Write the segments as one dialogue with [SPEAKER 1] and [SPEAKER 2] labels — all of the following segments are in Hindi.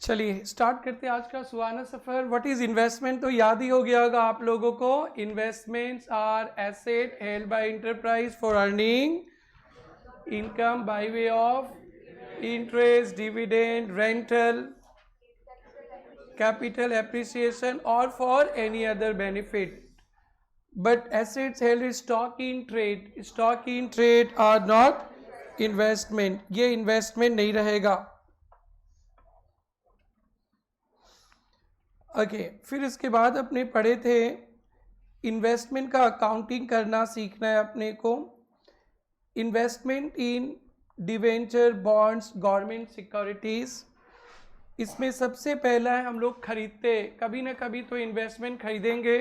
[SPEAKER 1] चलिए स्टार्ट करते हैं आज का सुहाना सफर। व्हाट इज इन्वेस्टमेंट तो याद ही हो गया होगा आप लोगों को। Investments are asset held by enterprise for earning income by way of interest, dividend, rental, capital appreciation or for any other benefit. But assets held in stock in trade are not investment. ये investment नहीं रहेगा। ओके फिर इसके बाद अपने पढ़े थे इन्वेस्टमेंट का अकाउंटिंग करना सीखना है अपने को। इन्वेस्टमेंट इन डिवेंचर, बॉन्ड्स, गवर्नमेंट सिक्योरिटीज। इसमें सबसे पहला है हम लोग खरीदते, कभी ना कभी तो इन्वेस्टमेंट खरीदेंगे,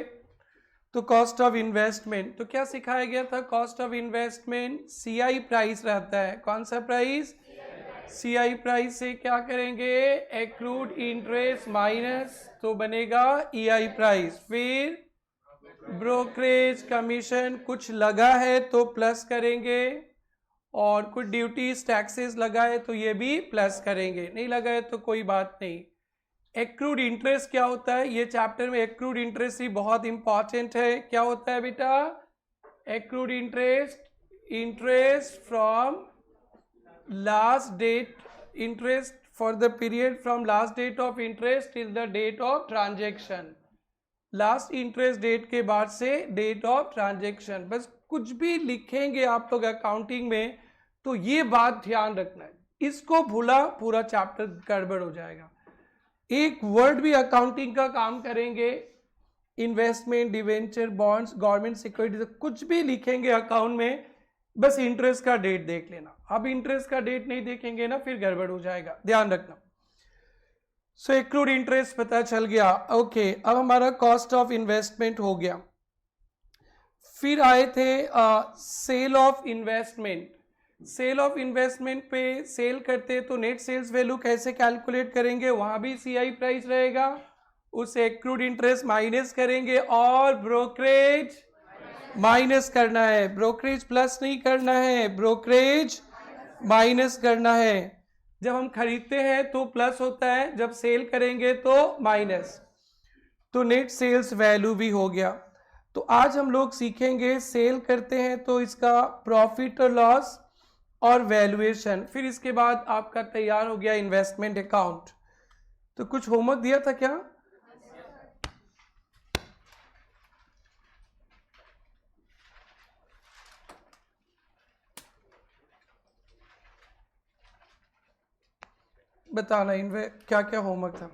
[SPEAKER 1] तो कॉस्ट ऑफ इन्वेस्टमेंट। तो क्या सिखाया गया था? Cost of investment CI price रहता है। कौन सा प्राइस? सीआई प्राइस से क्या करेंगे? एक्रूड इंटरेस्ट माइनस, तो बनेगा ईआई प्राइस। फिर ब्रोकरेज कमीशन कुछ लगा है तो प्लस करेंगे, और कुछ ड्यूटीज टैक्सेस लगा है तो ये भी प्लस करेंगे, नहीं लगा है तो कोई बात नहीं। एक्रूड इंटरेस्ट क्या होता है? ये चैप्टर में एक्रूड इंटरेस्ट ही बहुत इंपॉर्टेंट है। क्या होता है बेटा? Accrued interest, interest from last date, interest for the period from last date of interest till the date of transaction. Last interest date के बाद से डेट ऑफ ट्रांजेक्शन। बस कुछ भी लिखेंगे आप लोग अकाउंटिंग में तो ये बात ध्यान रखना है, इसको भूला पूरा चैप्टर गड़बड़ हो जाएगा। एक वर्ड भी अकाउंटिंग का काम करेंगे, investment, debenture, bonds, government security, कुछ भी लिखेंगे अकाउंट में, बस इंटरेस्ट का डेट देख लेना। अब इंटरेस्ट का डेट नहीं देखेंगे ना फिर गड़बड़ हो जाएगा, ध्यान रखना। सो एक्रूड इंटरेस्ट पता चल गया। ओके अब हमारा कॉस्ट ऑफ इन्वेस्टमेंट हो गया। फिर आए थे sale of investment. Sale of investment पे सेल करते तो नेट सेल्स वैल्यू कैसे कैलकुलेट करेंगे? वहां भी सीआई प्राइस रहेगा, उसे एक्रूड इंटरेस्ट माइनस करेंगे और ब्रोकरेज माइनस करना है। ब्रोकरेज प्लस नहीं करना है, ब्रोकरेज माइनस करना है। जब हम खरीदते हैं तो प्लस होता है, जब सेल करेंगे तो माइनस। तो नेट सेल्स वैल्यू भी हो गया। तो आज हम लोग सीखेंगे सेल करते हैं तो इसका प्रॉफिट और लॉस और वैल्यूएशन। फिर इसके बाद आपका तैयार हो गया इन्वेस्टमेंट अकाउंट। तो कुछ होमवर्क दिया था क्या? बताना क्या क्या होमवर्क था।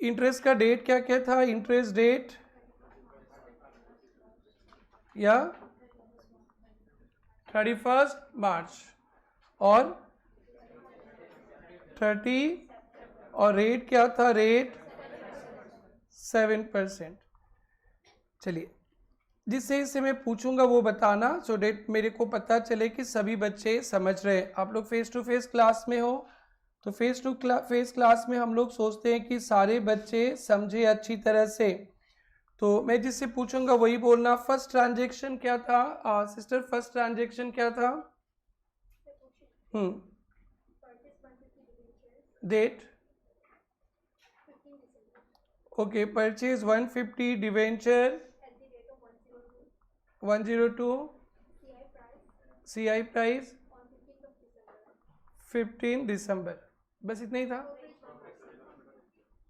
[SPEAKER 1] इंटरेस्ट का डेट क्या क्या था? इंटरेस्ट डेट या 31 मार्च और 30, और रेट क्या था? रेट 7%। चलिए जिससे इससे मैं पूछूंगा वो बताना, सो डेट मेरे को पता चले कि सभी बच्चे समझ रहे। आप लोग फेस टू फेस क्लास में हो तो फेस टू फेस क्लास में हम लोग सोचते हैं कि सारे बच्चे समझे अच्छी तरह से। तो मैं जिससे पूछूंगा वही बोलना। फर्स्ट ट्रांजेक्शन क्या था सिस्टर? फर्स्ट ट्रांजेक्शन क्या था? Date okay, purchase 150, debenture 102, CI price 15 दिसंबर। बस इतना ही था।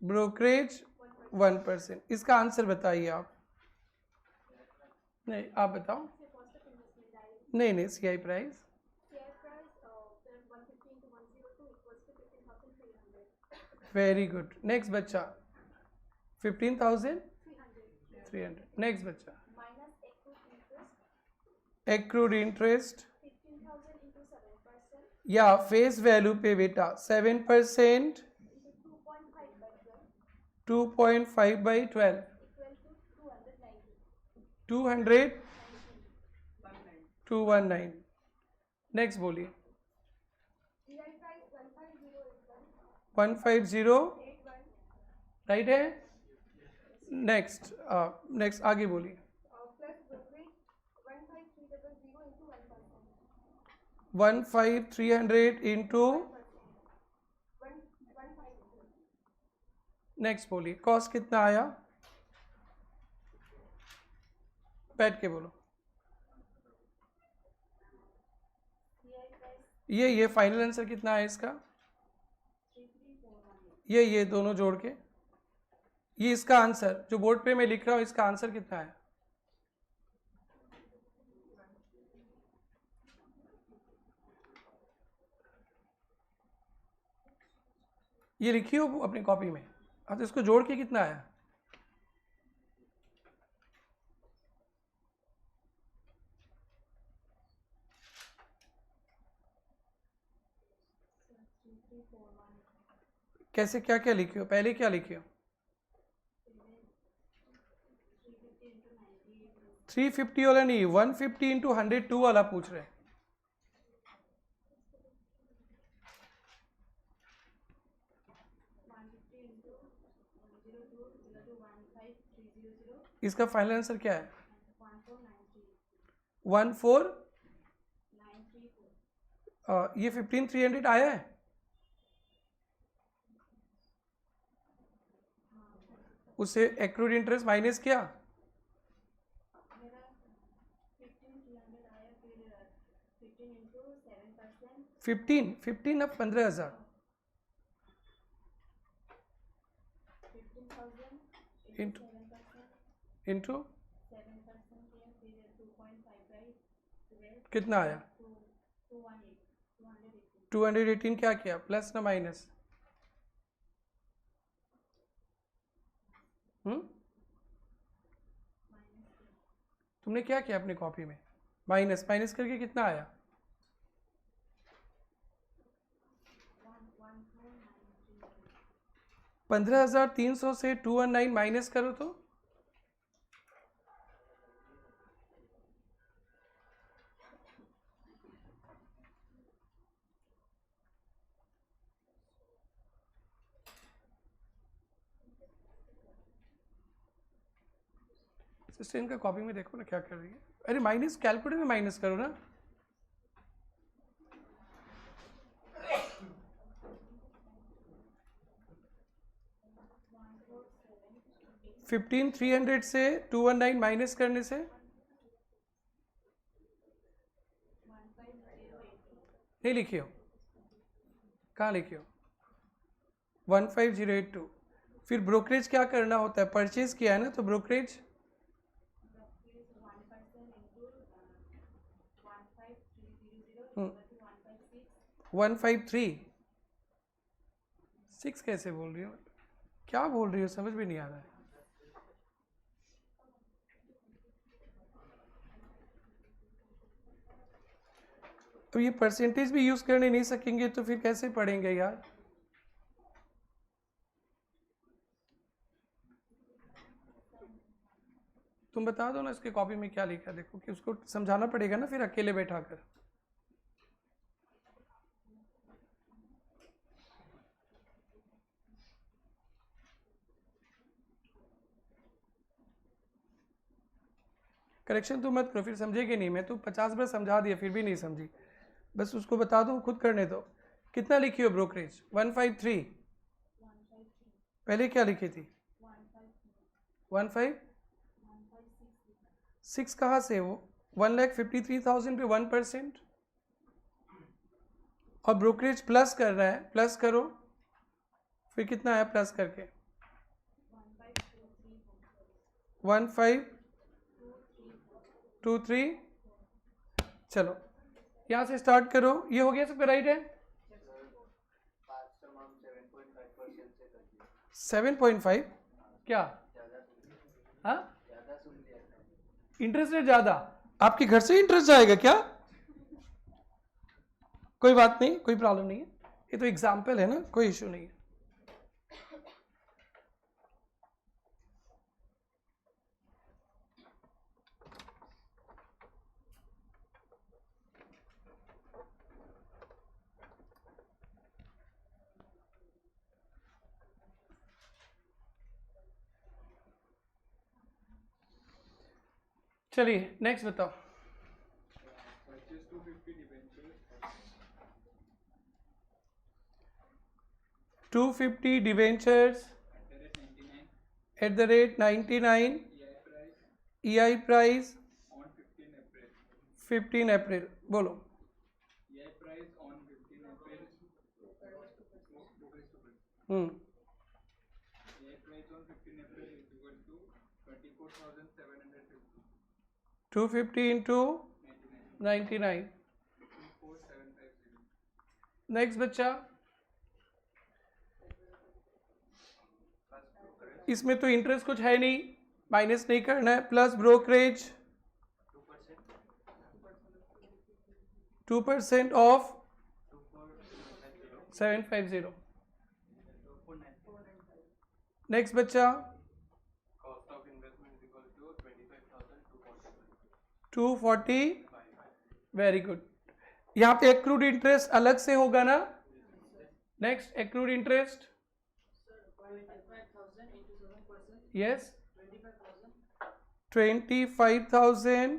[SPEAKER 1] ब्रोकरेज 1%। इसका आंसर बताइए आप। नहीं आप बताओ। नहीं CI price. Very good. Next बच्चा 15,300। नेक्स्ट बच्चा एक्रूड इंटरेस्ट या फेस वैल्यू पे बेटा 7%, 2.5/12 200 219। नेक्स्ट बोलिए। 150 राइट है। नेक्स्ट नेक्स्ट आगे बोलिए।
[SPEAKER 2] Plus brokerage 15300 into 1%.
[SPEAKER 1] 15300 into
[SPEAKER 2] 150.
[SPEAKER 1] Next बोलिए, कॉस्ट कितना आया? बैठ के बोलो। ये फाइनल आंसर कितना है इसका? ये दोनों जोड़ के ये इसका आंसर जो बोर्ड पे मैं लिख रहा हूं, इसका आंसर कितना है? ये लिखी हो अपनी कॉपी में। अब तो इसको जोड़ के कितना आया? कैसे, क्या क्या लिखी हो? पहले क्या लिखी हो? 350 वाला नहीं, 150 इंटू 102 वाला पूछ रहे हैं। इसका फाइनल आंसर क्या है? 14 ये 15300 आया है। उससे एक्रूड इंटरेस्ट माइनस किया, 15 अब 15,000 इंटू कितना आया? 218 क्या किया, प्लस ना माइनस? तुमने क्या किया अपनी कॉपी में? माइनस माइनस करके कितना आया? 15,300 से 219 माइनस करो तो सिस्टर इनका कॉपी में देखो ना क्या कर रही है। अरे माइनस कैलकुलेटर में माइनस करो ना। $15,300 से 219 माइनस करने से नहीं लिखियो, कहाँ लिखियो? 15082। फिर ब्रोकरेज क्या करना होता है? परचेज किया है ना, तो ब्रोकरेज 153 कैसे बोल रही हो? क्या बोल रही हो, समझ में नहीं आ रहा है। तो ये परसेंटेज भी यूज करने नहीं सकेंगे तो फिर कैसे पढ़ेंगे यार? तुम बता दो ना इसके कॉपी में क्या लिखा है, देखो कि उसको समझाना पड़ेगा ना फिर अकेले बैठा कर। करेक्शन तो मत करो, फिर समझेगी नहीं। मैं तो 50 बार समझा दिया फिर भी नहीं समझी, बस उसको बता दो, खुद करने दो। कितना लिखी हो ब्रोकरेज? 153। पहले क्या लिखी थी? 156 कहाँ से? वो 1,53,000 पे 1%। और ब्रोकरेज प्लस कर रहा है, प्लस करो फिर कितना आया प्लस करके? 1523। चलो यहाँ से स्टार्ट करो। ये हो गया सबका राइट है? 7.5 क्या? हाँ, इंटरेस्ट रेट ज्यादा? आपके घर से इंटरेस्ट जाएगा क्या? कोई बात नहीं, कोई प्रॉब्लम नहीं है, ये तो एग्जाम्पल है ना, कोई इशू नहीं है। चलिए नेक्स्ट बताओ।
[SPEAKER 3] Purchase 250 debentures
[SPEAKER 1] 250 debentures
[SPEAKER 3] at the rate 99.
[SPEAKER 1] at the rate 99
[SPEAKER 3] EI
[SPEAKER 1] EI
[SPEAKER 3] price
[SPEAKER 1] price
[SPEAKER 3] on 15 April.
[SPEAKER 1] 15 अप्रैल। बोलो।
[SPEAKER 3] EI price on 15 April.
[SPEAKER 1] Hmm
[SPEAKER 3] EI price on 15 April is equal to 24,750.
[SPEAKER 1] 250 into 99।
[SPEAKER 3] 24,750.
[SPEAKER 1] Next बच्चा, इसमें तो इंटरेस्ट कुछ है नहीं, माइनस नहीं करना है, प्लस ब्रोकरेज 2% ऑफ 750। नेक्स्ट बच्चा,
[SPEAKER 3] Cost of investment is equal to 25,240.
[SPEAKER 1] 240। Very good. यहाँ पे एक्रूड इंटरेस्ट अलग से होगा ना। Next accrued interest, yes 25,000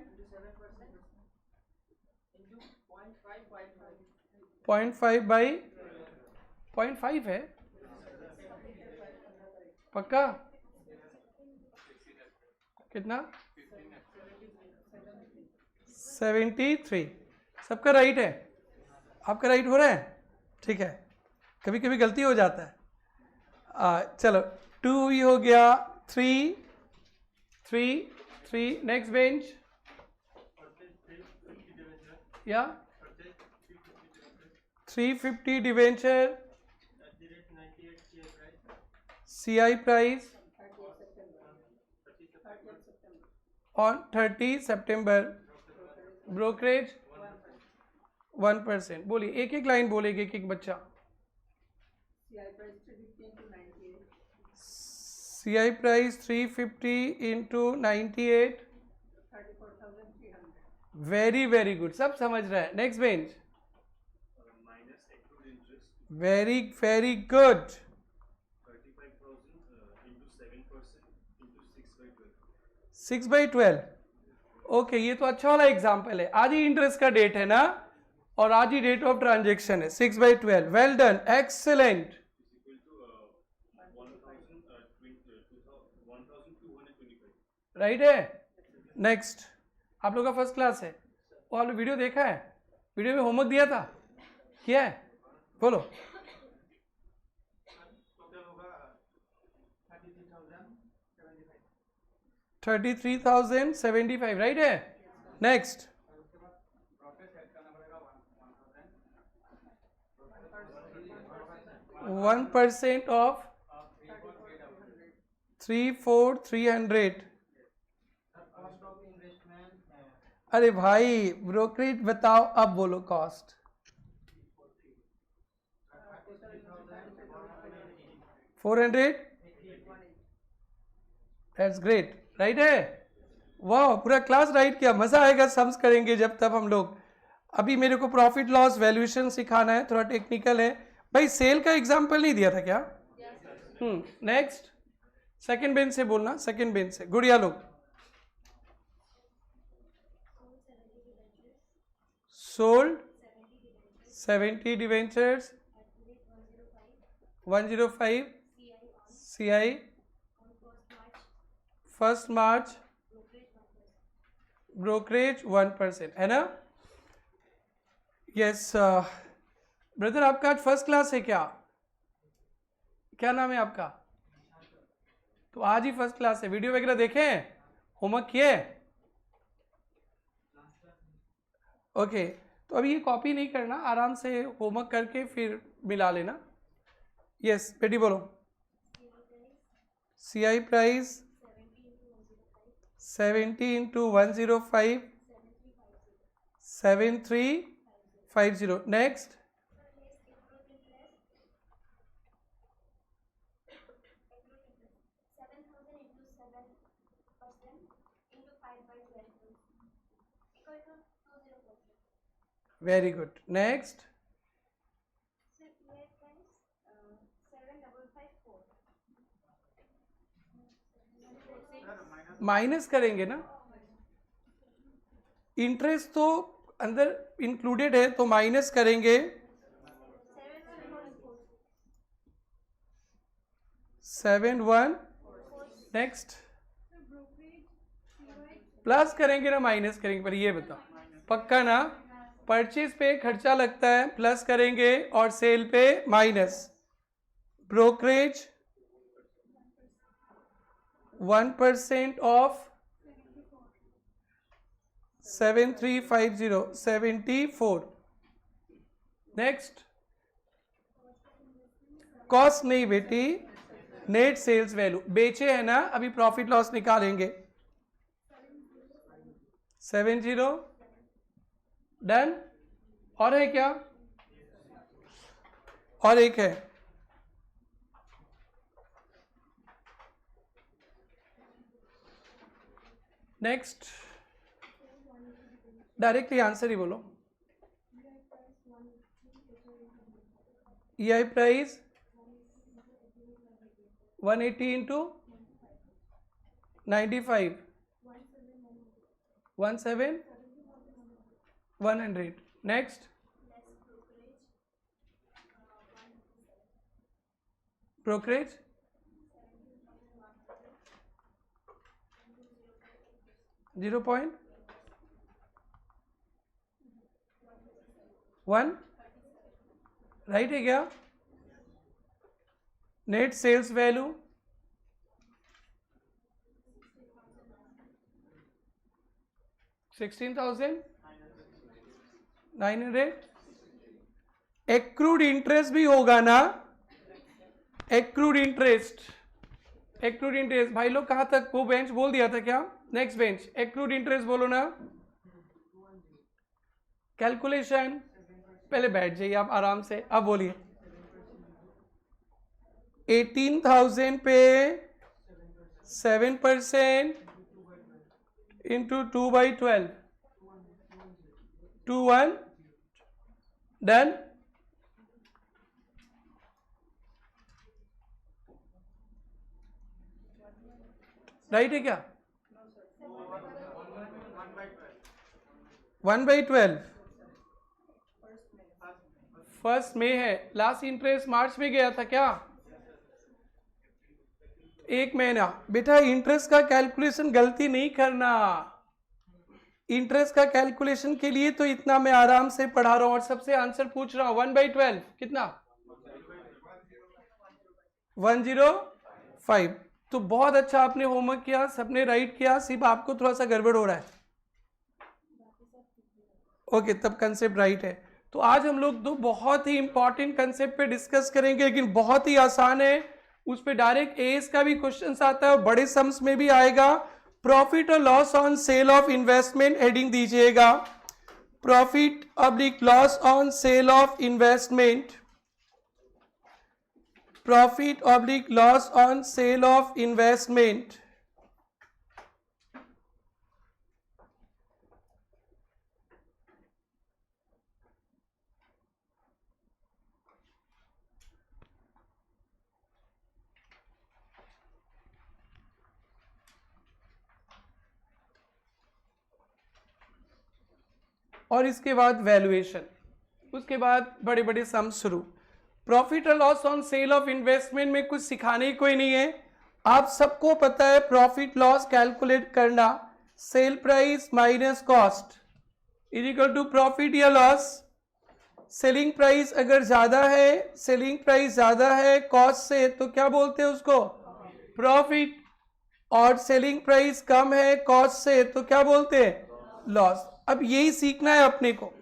[SPEAKER 1] 0.5 by 0.5 है पक्का? कितना? 73। सबका राइट है? आपका राइट हो रहा है? ठीक है, कभी कभी गलती हो जाता है। चलो 2 ही हो गया, 3 नेक्स्ट बेंच या 350 debenture CI price on 30 September, brokerage 1%। बोलिए, एक एक लाइन बोलेगे एक एक बच्चा। CI price 350 into 98, very very good, सब समझ रहे हैं। Next bench,
[SPEAKER 4] minus accrued interest
[SPEAKER 1] very very good.
[SPEAKER 4] 35,000 into 7% into 6/12.
[SPEAKER 1] 6/12। Okay, ये तो अच्छा वाला एग्जाम्पल है। आज ही इंटरेस्ट का डेट है ना, और आज ही डेट ऑफ ट्रांजेक्शन है। 6/12, well done, excellent.
[SPEAKER 4] Is equal to 1,225.
[SPEAKER 1] Right है। नेक्स्ट, आप लोग का फर्स्ट क्लास है, वो आपने वीडियो देखा है? वीडियो में होमवर्क दिया था, किया है? बोलो। 33,075, राइट है। Next, 1% of 3,4,300। अरे भाई, ब्रोकरेज बताओ, अब बोलो कॉस्ट। 400। दैट्स ग्रेट, राइट है। वाह, पूरा क्लास राइट किया। मजा आएगा सम्स करेंगे जब तब हम लोग। अभी मेरे को प्रॉफिट लॉस वैल्यूएशन सिखाना है, थोड़ा टेक्निकल है। भाई सेल का एग्जांपल नहीं दिया था क्या? नेक्स्ट, सेकंड बेंच से बोलना, सेकंड बेंच से। गुड़िया लोग, सोल्ड 70 डिवेंचर्स 105 CI 1 मार्च, ब्रोकरेज 1%, है ना? यस ब्रदर, आपका आज फर्स्ट क्लास है क्या? क्या नाम है आपका? तो आज ही फर्स्ट क्लास है। वीडियो वगैरह देखे हैं? होमवर्क किए? ओके, तो अभी ये कॉपी नहीं करना, आराम से होमवर्क करके फिर मिला लेना। यस बेटी बोलो। CI price 70 into 105 7350। Next, very good. Next, minus करेंगे ना, इंटरेस्ट तो अंदर इंक्लूडेड है तो माइनस करेंगे 7,1 नेक्स्ट प्लस करेंगे ना माइनस करेंगे, पर ये बताओ पक्का ना? परचेज पे खर्चा लगता है प्लस करेंगे और सेल पे minus. Brokerage 1% of 7350 74। Next cost नहीं बेटी, नेट सेल्स वैल्यू बेचे है ना, अभी प्रॉफिट लॉस निकालेंगे 70 डन। और है क्या? और एक है नेक्स्ट, डायरेक्टली आंसर ही बोलो। EI price 180 into 95 100। Next brokerage 0.1 right है क्या? Net sales value 16,900। Accrued interest भी होगा ना? एक्रूड इंटरेस्ट भाई लोग कहां तक? वो बेंच बोल दिया था क्या? नेक्स्ट बेंच एक्रूड इंटरेस्ट बोलो ना। कैलकुलेशन पहले बैठ जाइए आप आराम से, अब बोलिए। 18,000 पे 7% इंटू 2/12 21 डन। राइट है क्या? 1/12 फर्स्ट में है, लास्ट इंटरेस्ट मार्च में गया था क्या? एक महीना। बेटा इंटरेस्ट का कैलकुलेशन गलती नहीं करना, इंटरेस्ट का कैलकुलेशन के लिए तो इतना मैं आराम से पढ़ा रहा हूं और सबसे आंसर पूछ रहा हूं। 1/12 कितना? 105। तो बहुत अच्छा आपने होमवर्क किया, सबने राइट किया, सिर्फ आपको थोड़ा सा गड़बड़ हो रहा है। ओके तब कंसेप्ट राइट है। तो आज हम लोग दो बहुत ही इंपॉर्टेंट कंसेप्ट पे डिस्कस करेंगे, लेकिन बहुत ही आसान है, उस पे डायरेक्ट एएस का भी क्वेश्चन आता है और बड़े सम्स में भी आएगा। प्रॉफिट और loss on sale of investment heading दीजिएगा, profit oblique loss on sale of investment, profit oblique loss on sale of investment. और इसके बाद वैल्यूएशन, उसके बाद बड़े बड़े सम शुरू। प्रॉफिट और loss on sale of investment में कुछ सिखाने ही कोई नहीं है, आप सबको पता है प्रॉफिट लॉस कैलकुलेट करना। Sale price minus cost is equal to profit या लॉस। सेलिंग प्राइस अगर ज्यादा है, सेलिंग प्राइस ज्यादा है कॉस्ट से, तो क्या बोलते हैं उसको? प्रॉफिट। और सेलिंग प्राइस कम है कॉस्ट से, तो क्या बोलते हैं? लॉस। अब यही सीखना है अपने को।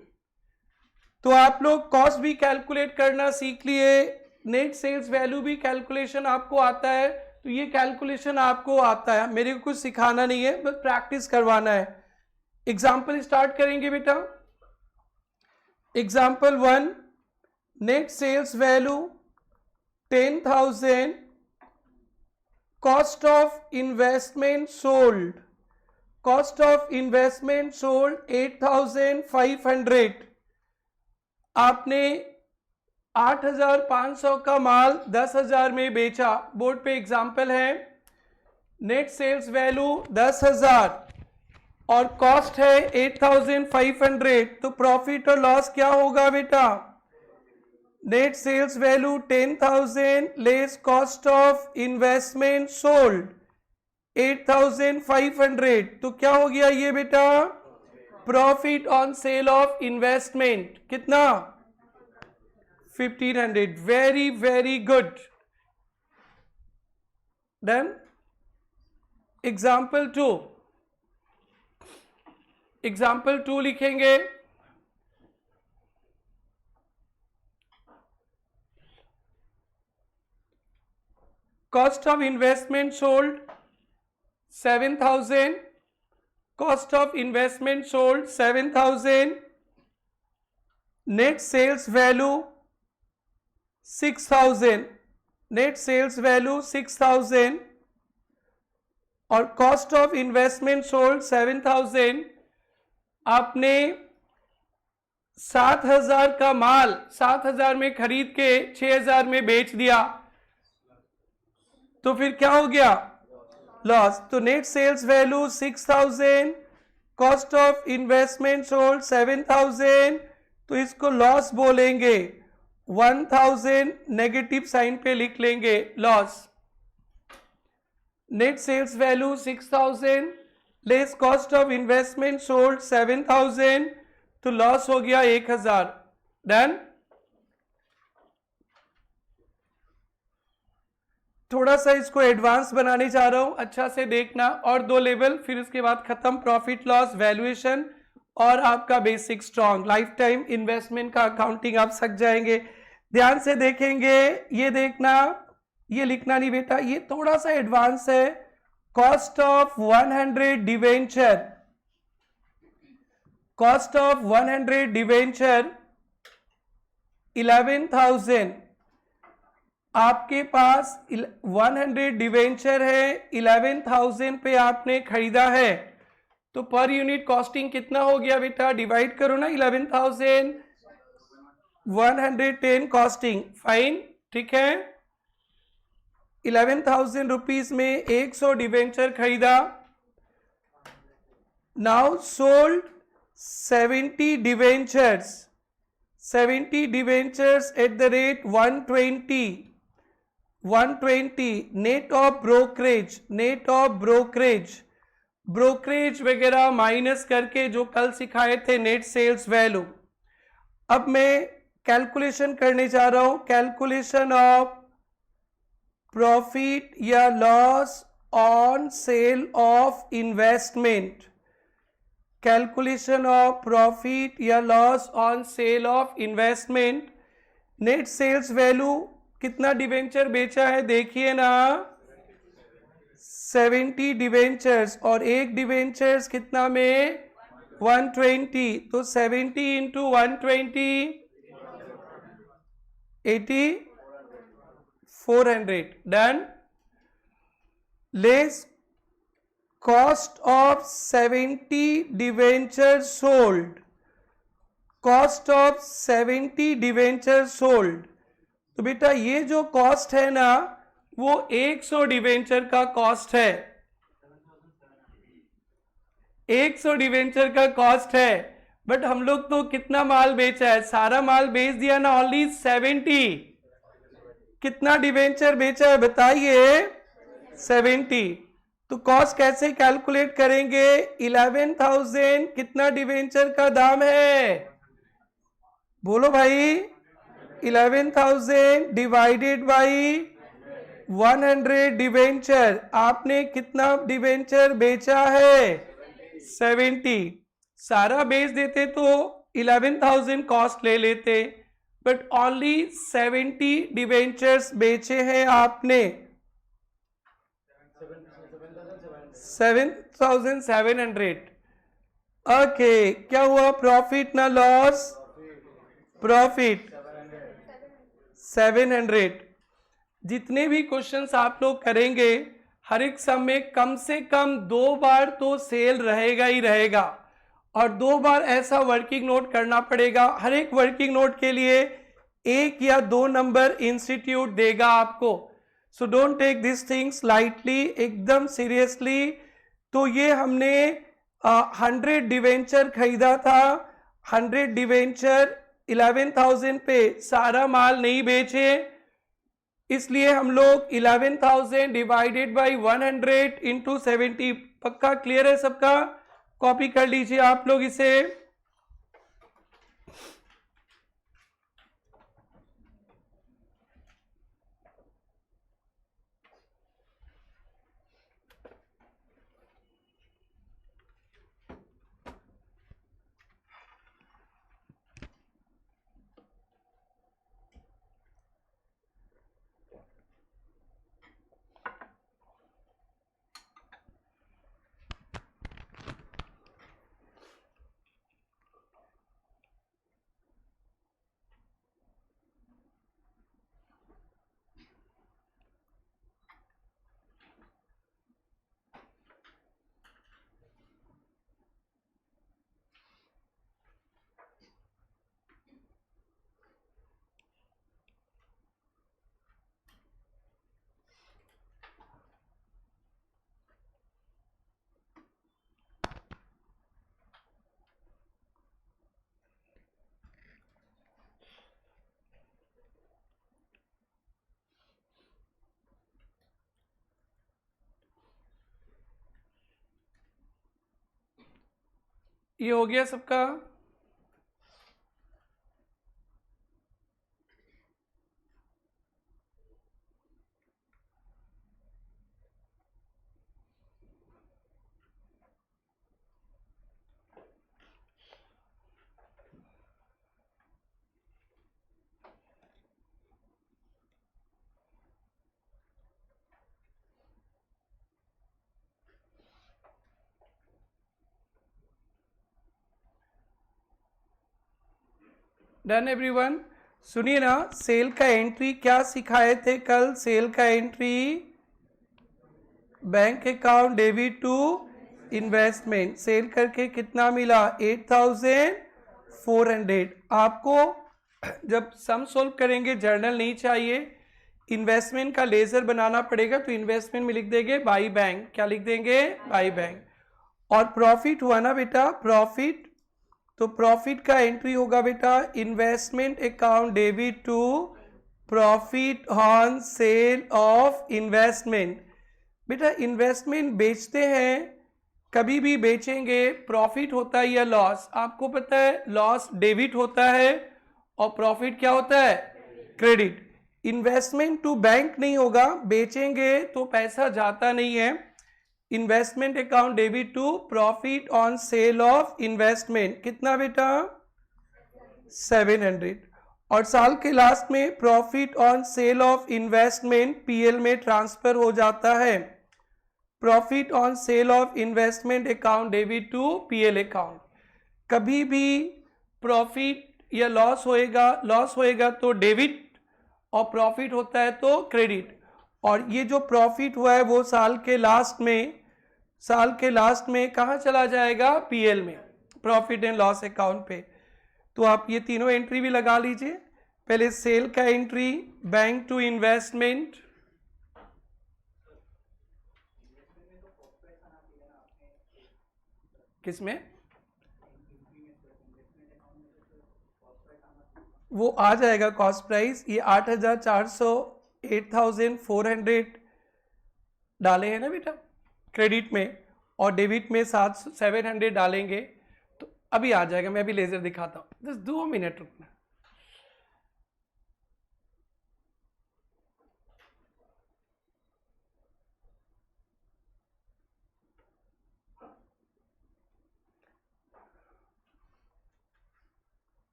[SPEAKER 1] तो आप लोग कॉस्ट भी कैलकुलेट करना सीख लिए, नेट सेल्स वैल्यू भी कैलकुलेशन आपको आता है, तो ये कैलकुलेशन आपको आता है, मेरे को कुछ सिखाना नहीं है, बस प्रैक्टिस करवाना है। एग्जाम्पल स्टार्ट करेंगे बेटा। Example 1, net sales value 10,000, cost of investment sold, cost of investment sold 8,500। आपने 8,500 का माल 10,000 में बेचा। बोर्ड पे एग्जाम्पल है, नेट सेल्स वैल्यू 10,000, और कॉस्ट है 8,500, तो प्रॉफिट और लॉस क्या होगा बेटा? Net sales value 10,000 less cost of investment sold 8,500, तो क्या हो गया ये बेटा? Profit on sale of investment कितना? 1,500. Very very good. Done. Example 2. Example 2 लिखेंगे. Cost of investment sold 7,000. Cost of investment sold 7,000. Net sales value 6,000. Net sales value 6,000. और cost of investment sold 7,000. आपने 7,000 का माल 7,000 में खरीद के 6,000 में बेच दिया, तो फिर क्या हो गया? लॉस. तो net sales value 6,000, cost of investment sold 7,000, तो इसको लॉस बोलेंगे. 1,000 नेगेटिव साइन पे लिख लेंगे loss. Net sales value 6,000 less cost of investment sold 7,000, तो लॉस हो गया 1,000. डन. थोड़ा सा इसको एडवांस बनाने जा रहा हूं, अच्छा से देखना. और 2 लेवल, फिर उसके बाद खत्म. प्रॉफिट लॉस वैल्यूएशन और आपका basic strong life time investment का अकाउंटिंग आप सीख जाएंगे. ध्यान से देखेंगे. ये देखना, ये लिखना नहीं बेटा, ये थोड़ा सा एडवांस है. Cost of 100 debenture. Cost of 100 debenture 11,000. आपके पास 100 डिवेंचर है, 11,000 पे आपने खरीदा है, तो पर यूनिट कॉस्टिंग कितना हो गया बेटा? डिवाइड करो ना 11,000, 110 कॉस्टिंग. फाइन, ठीक है. 11,000 रुपीज में 100 डिवेंचर खरीदा. Now sold 70 debentures. 70 debentures eight the rate 120. Net of brokerage. Net of brokerage. Brokerage वगैरह माइनस करके जो कल सिखाए थे नेट सेल्स वैल्यू. अब मैं कैलकुलेशन करने जा रहा हूं. कैलकुलेशन ऑफ प्रॉफिट या loss on sale of investment. Calculation of profit या loss on sale of investment. Net sales value कितना डिवेंचर बेचा है देखिए ना, 70 डिवेंचर्स, और एक डिवेंचर्स कितना में? 120. तो 70 into 120 8,400. Done. Less cost of 70 debenture sold. Cost of 70 debenture sold. तो बेटा ये जो कॉस्ट है ना, वो 100 डिवेंचर का कॉस्ट है. 100 डिवेंचर का कॉस्ट है. बट हम लोग तो कितना माल बेचा है? सारा माल बेच दिया ना, ओनली 70. कितना डिवेंचर बेचा है बताइए? 70. तो कॉस्ट कैसे कैलकुलेट करेंगे? 11,000 कितना डिवेंचर का दाम है? बोलो भाई. 11,000 डिवाइडेड बाई 100 डिवेंचर. आपने कितना डिवेंचर बेचा है? 70. सारा बेच देते तो 11,000 कॉस्ट ले लेते, बट ओनली 70 डिवेंचर्स बेचे हैं आपने. 7,700. ओके, क्या हुआ? प्रॉफिट ना लॉस? प्रॉफिट 700. जितने भी क्वेश्चंस आप लोग करेंगे, हर एक सम में कम से कम 2 बार तो सेल रहेगा ही रहेगा, और 2 बार ऐसा वर्किंग नोट करना पड़ेगा. हर एक वर्किंग नोट के लिए 1 या 2 नंबर इंस्टीट्यूट देगा आपको. So don't take this things lightly, एकदम सीरियसली. तो ये हमने 100 डिवेंचर खरीदा था, 100 डिवेंचर 11,000 पे सारा माल नहीं बेचे, इसलिए हम लोग 11,000 डिवाइडेड बाई 100 इंटू 70। पक्का क्लियर है सबका? कॉपी कर लीजिए आप लोग इसे। ये हो गया सबका? Done everyone? सुनिए ना, सेल का एंट्री क्या सिखाए थे कल? सेल का entry bank account debit to investment. Sale करके कितना मिला? 8,400। आपको जब सम सोल्व करेंगे जर्नल नहीं चाहिए, इन्वेस्टमेंट का लेजर बनाना पड़ेगा, तो इन्वेस्टमेंट में लिख देंगे बाई बैंक। क्या लिख देंगे? By bank. और प्रॉफिट हुआ ना बेटा, प्रॉफिट, तो प्रॉफिट का एंट्री होगा बेटा investment account debit to profit on sale of investment. बेटा इन्वेस्टमेंट बेचते हैं, कभी भी बेचेंगे, प्रॉफिट होता है या लॉस? आपको पता है लॉस डेबिट होता है और प्रॉफिट क्या होता है? क्रेडिट। इन्वेस्टमेंट टू बैंक नहीं होगा, बेचेंगे तो पैसा जाता नहीं है। Investment account debit to profit on sale of investment. कितना बेटा? 700। और साल के लास्ट में profit on sale of investment PL में ट्रांसफर हो जाता है। Profit on sale of investment account debit to PL account. कभी भी प्रॉफिट या लॉस होएगा तो डेबिट, और प्रॉफिट होता है तो क्रेडिट। और ये जो प्रॉफिट हुआ है वो साल के लास्ट में कहाँ चला जाएगा? पीएल में, प्रॉफिट एंड लॉस अकाउंट पे। तो आप ये तीनों एंट्री भी लगा लीजिए। पहले सेल का एंट्री बैंक टू इन्वेस्टमेंट, किसमें? वो आ जाएगा कॉस्ट प्राइस। ये 8,400 8,400 डाले हैं ना बेटा क्रेडिट में, और डेबिट में 700 डालेंगे तो अभी आ जाएगा। मैं अभी लेजर दिखाता हूँ, बस 2 मिनट रुकना।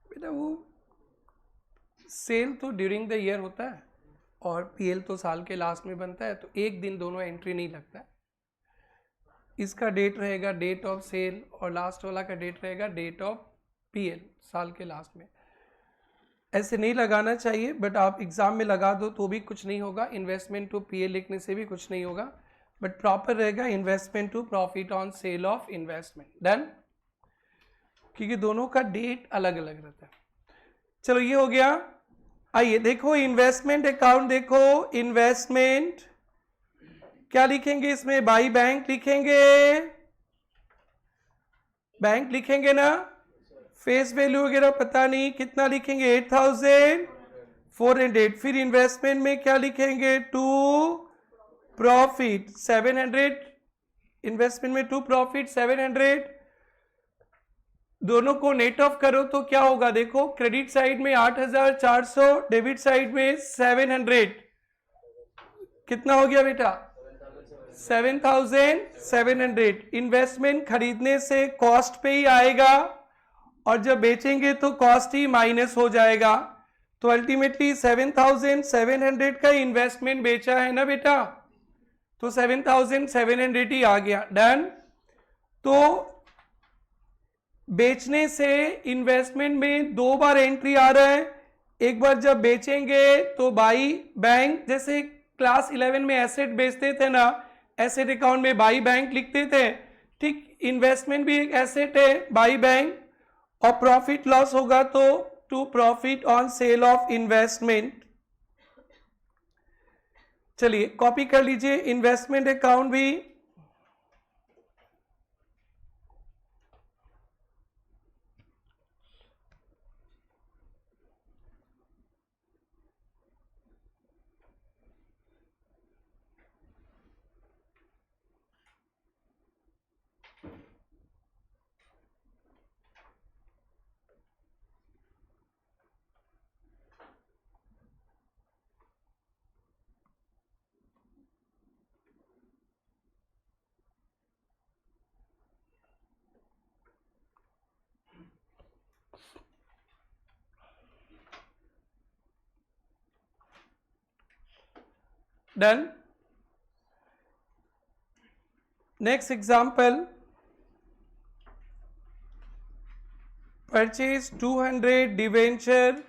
[SPEAKER 1] बेटा वो सेल तो ड्यूरिंग द ईयर होता है और पीएल तो साल के लास्ट में बनता है, तो एक दिन दोनों एंट्री नहीं लगता है। इसका डेट रहेगा डेट ऑफ सेल और लास्ट वाला का डेट रहेगा डेट ऑफ पीएल साल के लास्ट में। ऐसे नहीं लगाना चाहिए, बट आप एग्जाम में लगा दो तो भी कुछ नहीं होगा, इन्वेस्टमेंट टू पीए लिखने से भी कुछ नहीं होगा, बट प्रॉपर रहेगा investment to profit on sale of investment. Done, क्योंकि दोनों का डेट अलग अलग रहता है। चलो ये हो गया। आइए देखो इन्वेस्टमेंट अकाउंट, देखो इन्वेस्टमेंट क्या लिखेंगे इसमें, बाई बैंक लिखेंगे, बैंक लिखेंगे ना, फेस वैल्यू वगैरह पता नहीं कितना लिखेंगे, 8,400। फिर इन्वेस्टमेंट में क्या लिखेंगे, टू प्रॉफिट 700, इन्वेस्टमेंट में टू प्रॉफिट 700। दोनों को नेट ऑफ करो तो क्या होगा, देखो क्रेडिट साइड में 8,400, डेबिट साइड में 700, कितना हो गया बेटा, 7,700। इन्वेस्टमेंट खरीदने से कॉस्ट पे ही आएगा और जब बेचेंगे तो कॉस्ट ही माइनस हो जाएगा, तो अल्टीमेटली 7,700 का इन्वेस्टमेंट बेचा है ना बेटा, तो 7,700 ही आ गया। डन। तो बेचने से इन्वेस्टमेंट में दो बार एंट्री आ रहा है, एक बार जब बेचेंगे तो बाई बैंक, जैसे क्लास 11 में एसेट बेचते थे ना, एसेट अकाउंट में बाई बैंक लिखते थे, ठीक इन्वेस्टमेंट भी एक एसेट है बाई बैंक, और प्रॉफिट लॉस होगा तो to profit on sale of investment. चलिए कॉपी कर लीजिए इन्वेस्टमेंट अकाउंट भी। Done. Next example, purchase 200 debenture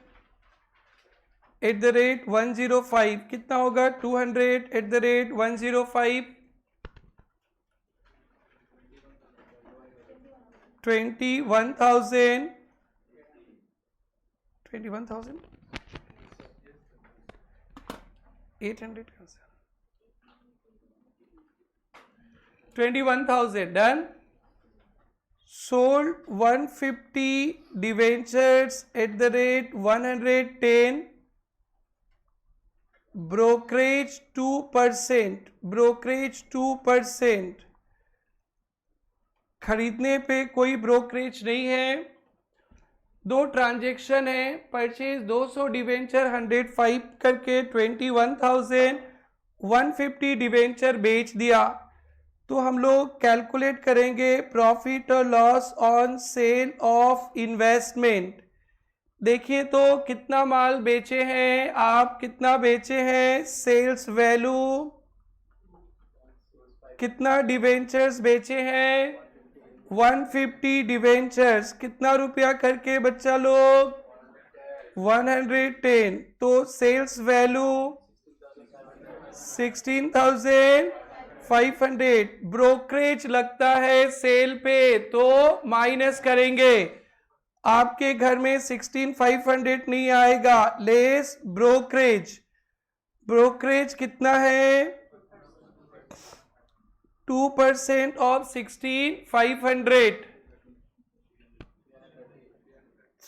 [SPEAKER 1] at the rate 105, कितना होगा 200 at the rate 105, 21,000, 800 का sir, 21,000। Done. sold 150 debentures at the rate 110, brokerage 2%, brokerage 2%, खरीदने पे कोई ब्रोकरेज नहीं है, दो ट्रांजेक्शन है, परचेज 200 डिवेंचर 105 करके 21,000, 150 डिवेंचर बेच दिया, तो हम लोग कैलकुलेट करेंगे प्रॉफिट और loss on sale of investment. देखिए तो कितना माल बेचे हैं आप, कितना बेचे हैं, सेल्स वैल्यू, कितना डिवेंचर्स बेचे हैं, 150 डिवेंचर्स, कितना रुपया करके बच्चा लोग, 110, तो सेल्स वैल्यू 16,500, ब्रोकरेज लगता है सेल पे तो माइनस करेंगे, आपके घर में 16,500 नहीं आएगा, लेस ब्रोकरेज, ब्रोकरेज कितना है, 2% of 16,500,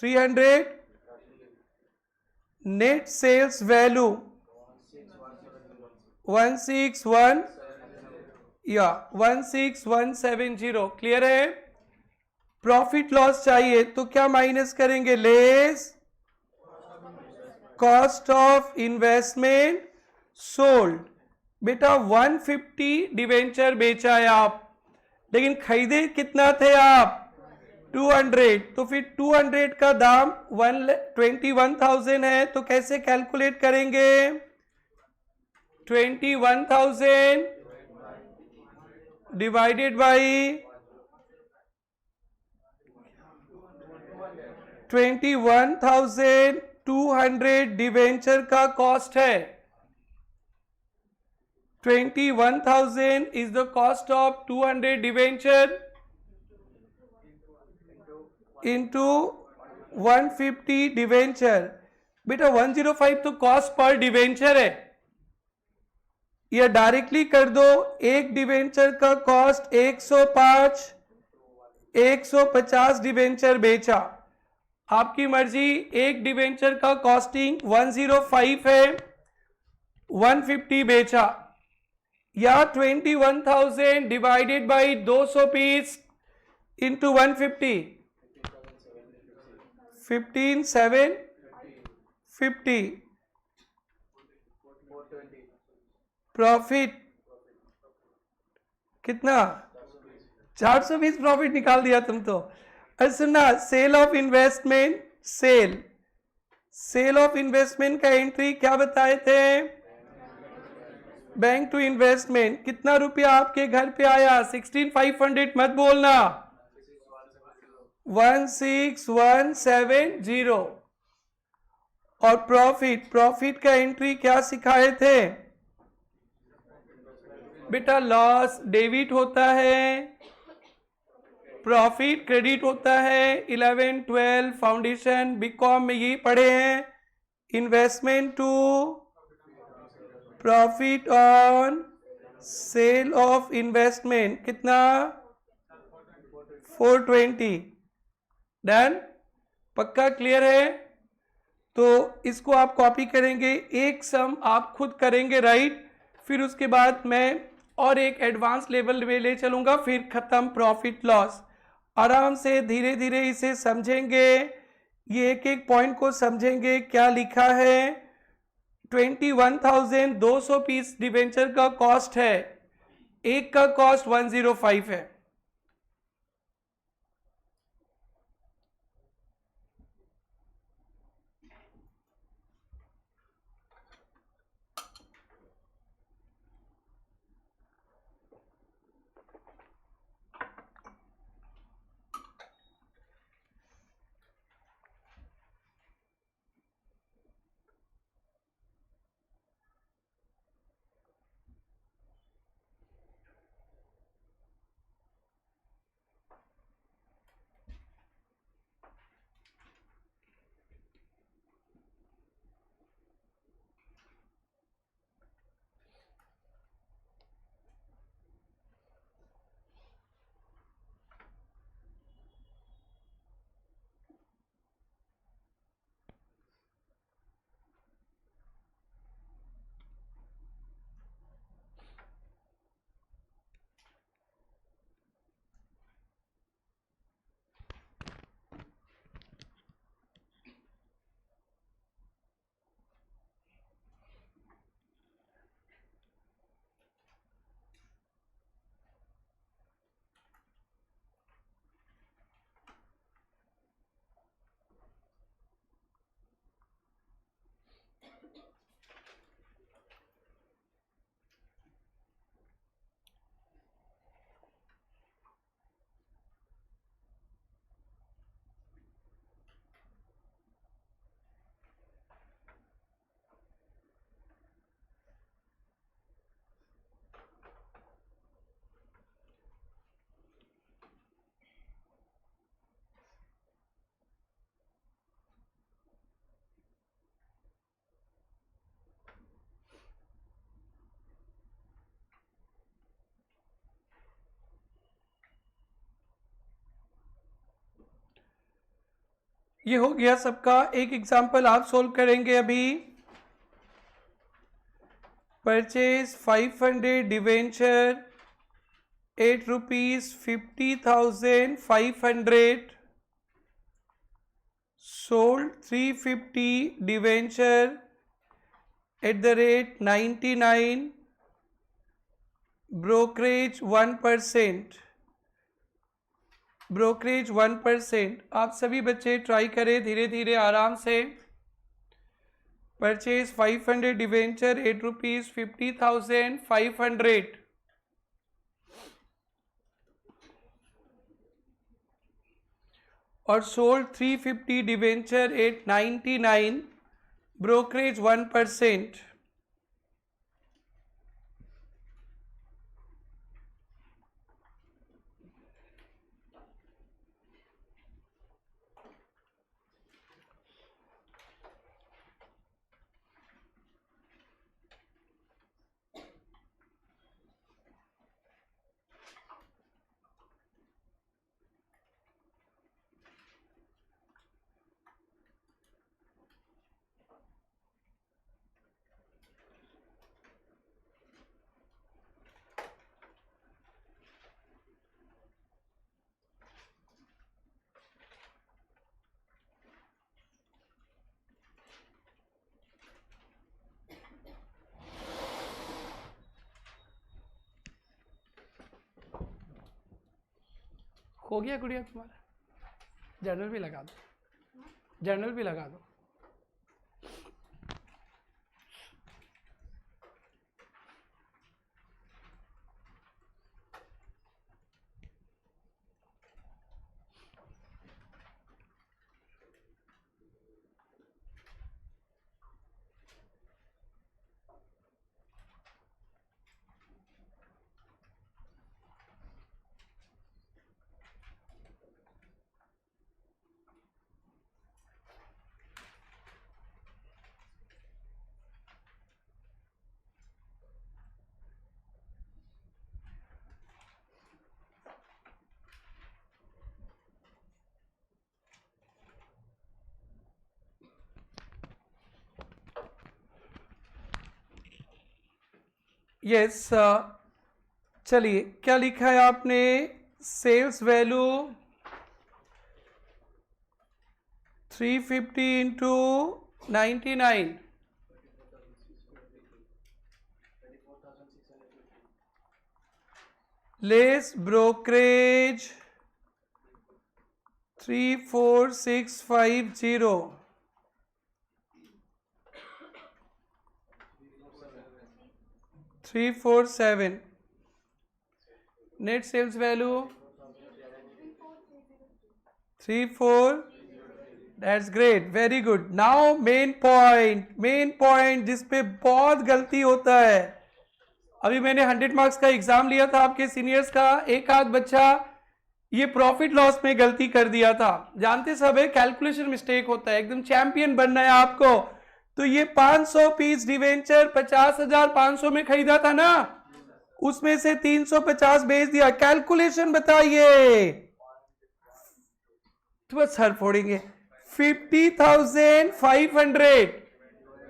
[SPEAKER 1] 300, net sales value 161, या 16170, क्लियर है। प्रॉफिट लॉस चाहिए तो क्या माइनस करेंगे, less cost of investment sold. बेटा 150 डिवेंचर बेचा है आप, लेकिन खरीदे कितना थे आप, 200, तो फिर 200 का दाम 21,000 है, तो कैसे कैलकुलेट करेंगे, 21,000 डिवाइडेड बाई 21,000 200 डिवेंचर का कॉस्ट है. 21,000 is the cost of 200 debenture into 150 debenture. बेटा 105 तो कॉस्ट पर डिवेंचर है, या डायरेक्टली कर दो. एक डिवेंचर का कॉस्ट 105, 150 डिवेंचर बेचा, आपकी मर्जी. एक डिवेंचर का कॉस्टिंग 105 है, 150 बेचा, या 21,000 divided by 200 piece into 150, 15,750. Profit कितना? 420 प्रॉफिट निकाल दिया तुम तो. अरे सुनना, sale of investment, sale of investment का एंट्री क्या बताए थे? Bank to investment. कितना रुपया आपके घर पे आया? 16,500 मत बोलना, 16,170. और प्रॉफिट का एंट्री क्या सिखाए थे बेटा? लॉस डेबिट होता है, प्रॉफिट क्रेडिट होता है. 11, 12 फाउंडेशन बीकॉम में यही पढ़े हैं. Investment to profit on sale of investment कितना? 420. डन? पक्का क्लियर है? तो इसको आप कॉपी करेंगे, एक सम आप खुद करेंगे, राइट. फिर उसके बाद मैं और एक एडवांस लेवल में ले चलूंगा, फिर खत्म प्रॉफिट लॉस. आराम से धीरे धीरे इसे समझेंगे, ये एक एक पॉइंट को समझेंगे. क्या लिखा है? 21,200 पीस डिवेंचर का कॉस्ट है, एक का कॉस्ट 105 है. ये हो गया सबका. एक एग्जांपल आप सोल्व करेंगे अभी. Purchase 500 debenture 8 rupees 50,500. Sold 350 debenture at the rate 99. Brokerage 1%. Brokerage 1%. आप सभी बच्चे ट्राई करें धीरे धीरे आराम से. Purchase 500 debenture 8 rupees 50,500. और सोल्ड 350 डिवेंचर एट 99. brokerage 1%. हो गया गुड़िया तुम्हारा? जर्नल भी लगा दो, जर्नल भी लगा दो। यस, चलिए क्या लिखा है आपने? Sales value 350 into 99, less brokerage 34650, three four seven, net sales value 34, that's great, very good. Now main point जिस पे बहुत गलती होता है। अभी मैंने 100 मार्क्स का एग्जाम लिया था आपके सीनियर्स का, एक आध बच्चा ये प्रॉफिट लॉस में गलती कर दिया था। जानते सब है कैलकुलेशन मिस्टेक होता है, एकदम चैंपियन बनना है आपको। तो ये 500 पीस डिवेंचर 50,500 में खरीदा था ना, उसमें से 350 बेच दिया। कैलकुलेशन बताइए, तो सर फोड़ेंगे। 50,500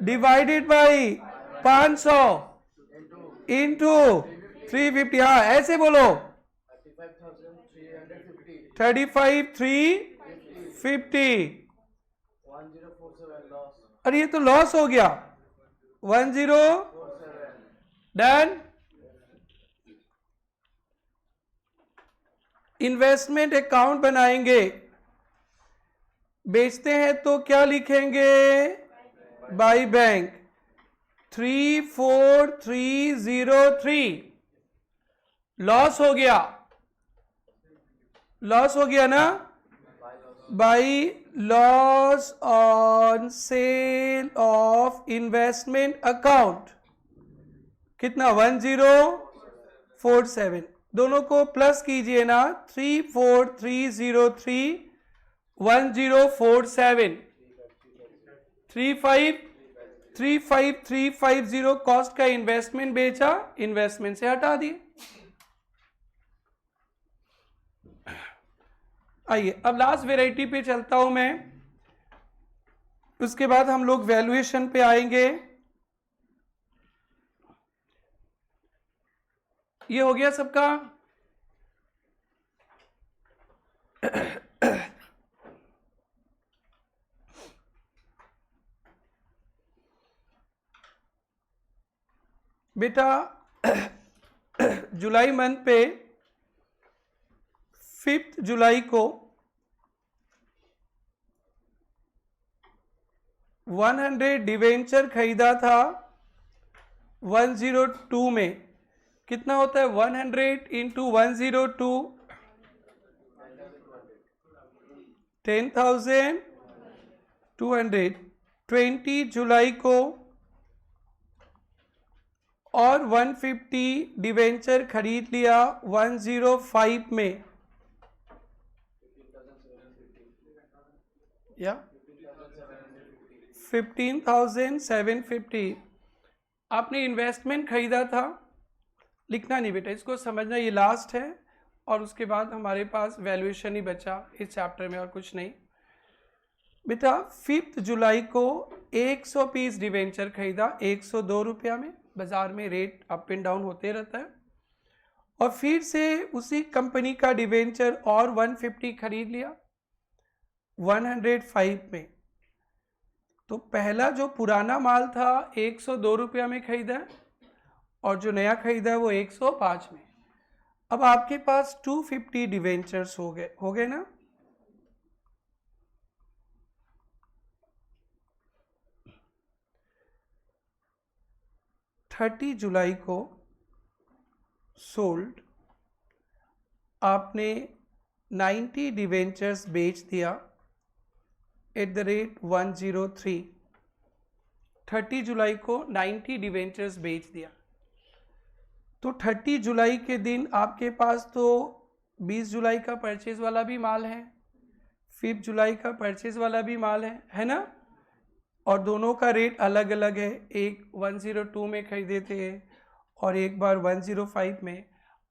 [SPEAKER 1] डिवाइडेड बाई 500 इंटू 350, हाँ ऐसे बोलो, 35,350। अरे ये तो लॉस हो गया। 10 डन। इन्वेस्टमेंट अकाउंट बनाएंगे, बेचते हैं तो क्या लिखेंगे? By bank 34303। लॉस हो गया, लॉस हो गया ना? By loss on sale of investment account कितना? 1047। दोनों को प्लस कीजिए ना, 34303 1047 35350 कॉस्ट का इन्वेस्टमेंट बेचा, इन्वेस्टमेंट से हटा दिए। आइए अब लास्ट वेराइटी पे चलता हूं मैं, उसके बाद हम लोग वैल्यूएशन पे आएंगे। ये हो गया सबका? बेटा जुलाई मंथ पे 5 जुलाई को 100 डिवेंचर खरीदा था 102 में। कितना होता है 100 इंटू 102? 10,200। 20 जुलाई को और 150 डिवेंचर खरीद लिया 105 में, या 15,750 आपने इन्वेस्टमेंट खरीदा था। लिखना नहीं बेटा, इसको समझना, ये लास्ट है और उसके बाद हमारे पास वैल्यूएशन ही बचा इस चैप्टर में और कुछ नहीं। बेटा 5 जुलाई को 100 पीस डिवेंचर खरीदा 102 रुपया में, बाजार में रेट अप एंड डाउन होते रहता है, और फिर से उसी कंपनी का डिवेंचर और 150 खरीद लिया 105 में। तो पहला जो पुराना माल था 102 रुपया में खरीदा है और जो नया खरीदा है वो 105 में। अब आपके पास 250 डिवेंचर्स हो गए ना। थर्टी जुलाई को सोल्ड, आपने 90 डिवेंचर्स बेच दिया एट द रेट 103। 30 जुलाई को 90 डिवेंचर्स बेच दिया। तो 30 जुलाई के दिन आपके पास तो 20 जुलाई का परचेज वाला भी माल है, 5 जुलाई का परचेज वाला भी माल है ना, और दोनों का रेट अलग अलग है, एक 102 में खरीदे थे और एक बार 105 में।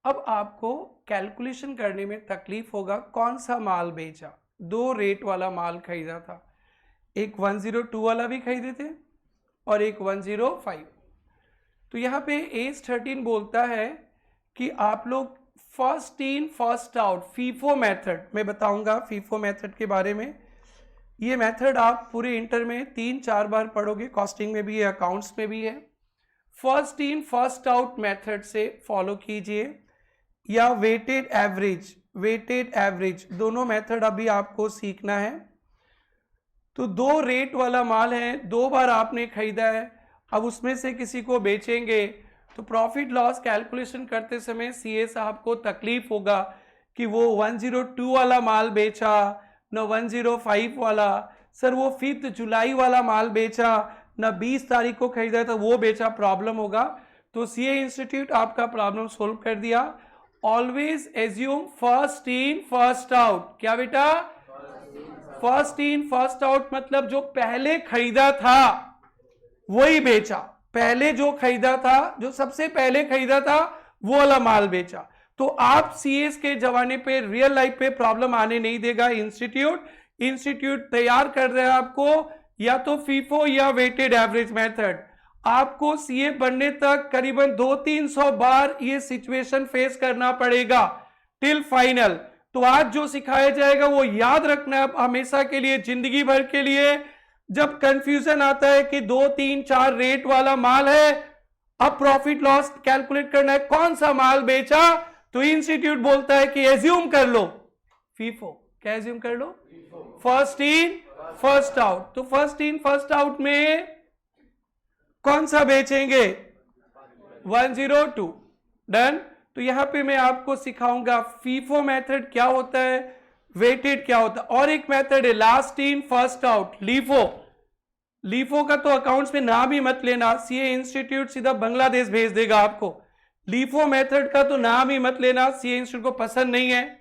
[SPEAKER 1] अब आपको कैलकुलेशन करने में तकलीफ होगा कौन सा माल बेचा। दो रेट वाला माल खरीदा था, एक 102 वाला भी खरीदे थे और एक 105। तो यहाँ पे एज 13 बोलता है कि आप लोग first in first out, FIFO method, मैं बताऊंगा फीफो मेथड के बारे में। ये मेथड आप पूरे इंटर में 3-4 बार पढ़ोगे, कॉस्टिंग में भी है, अकाउंट्स में भी है। First in first out method से फॉलो कीजिए, या वेटेड एवरेज, दोनों मेथड अभी आपको सीखना है। तो दो रेट वाला माल है, 2 बार आपने खरीदा है, अब उसमें से किसी को बेचेंगे तो प्रॉफिट लॉस कैलकुलेशन करते समय सीए साहब को तकलीफ होगा कि वो 102 वाला माल बेचा न 105 वाला, सर वो 5 जुलाई वाला माल बेचा न 20 तारीख को खरीदा था वो बेचा, प्रॉब्लम होगा। तो सीए इंस्टीट्यूट आपका प्रॉब्लम सोल्व कर दिया। Always assume first in first out. क्या बेटा? फर्स्ट इन फर्स्ट आउट मतलब जो पहले खरीदा था वही बेचा, पहले जो खरीदा था, जो सबसे पहले खरीदा था वो वाला माल बेचा। तो आप सीएस के जमाने पे रियल लाइफ पे प्रॉब्लम आने नहीं देगा इंस्टीट्यूट तैयार कर रहे हैं आपको, या तो फीफो या वेटेड एवरेज मेथड। आपको सीए बनने तक करीबन 200-300 बार ये सिचुएशन फेस करना पड़ेगा टिल फाइनल। तो आज जो सिखाया जाएगा वो याद रखना है हमेशा के लिए, जिंदगी भर के लिए। जब कंफ्यूजन आता है कि 2-3-4 रेट वाला माल है, अब प्रॉफिट लॉस कैलकुलेट करना है कौन सा माल बेचा, तो इंस्टीट्यूट बोलता है कि एज्यूम कर लो फीफो। क्या एज्यूम कर लो? First in first out. तो फर्स्ट इन फर्स्ट आउट में कौन सा बेचेंगे? 102। डन। तो यहां पे मैं आपको सिखाऊंगा फीफो मेथड क्या होता है, वेटेड क्या होता है, और एक मेथड है last in first out, LIFO. LIFO का तो अकाउंट्स में नाम ही मत लेना, सीए इंस्टीट्यूट सीधा बांग्लादेश भेज देगा आपको। लीफो मेथड का तो नाम ही मत लेना, सीए इंस्टीट्यूट को पसंद नहीं है,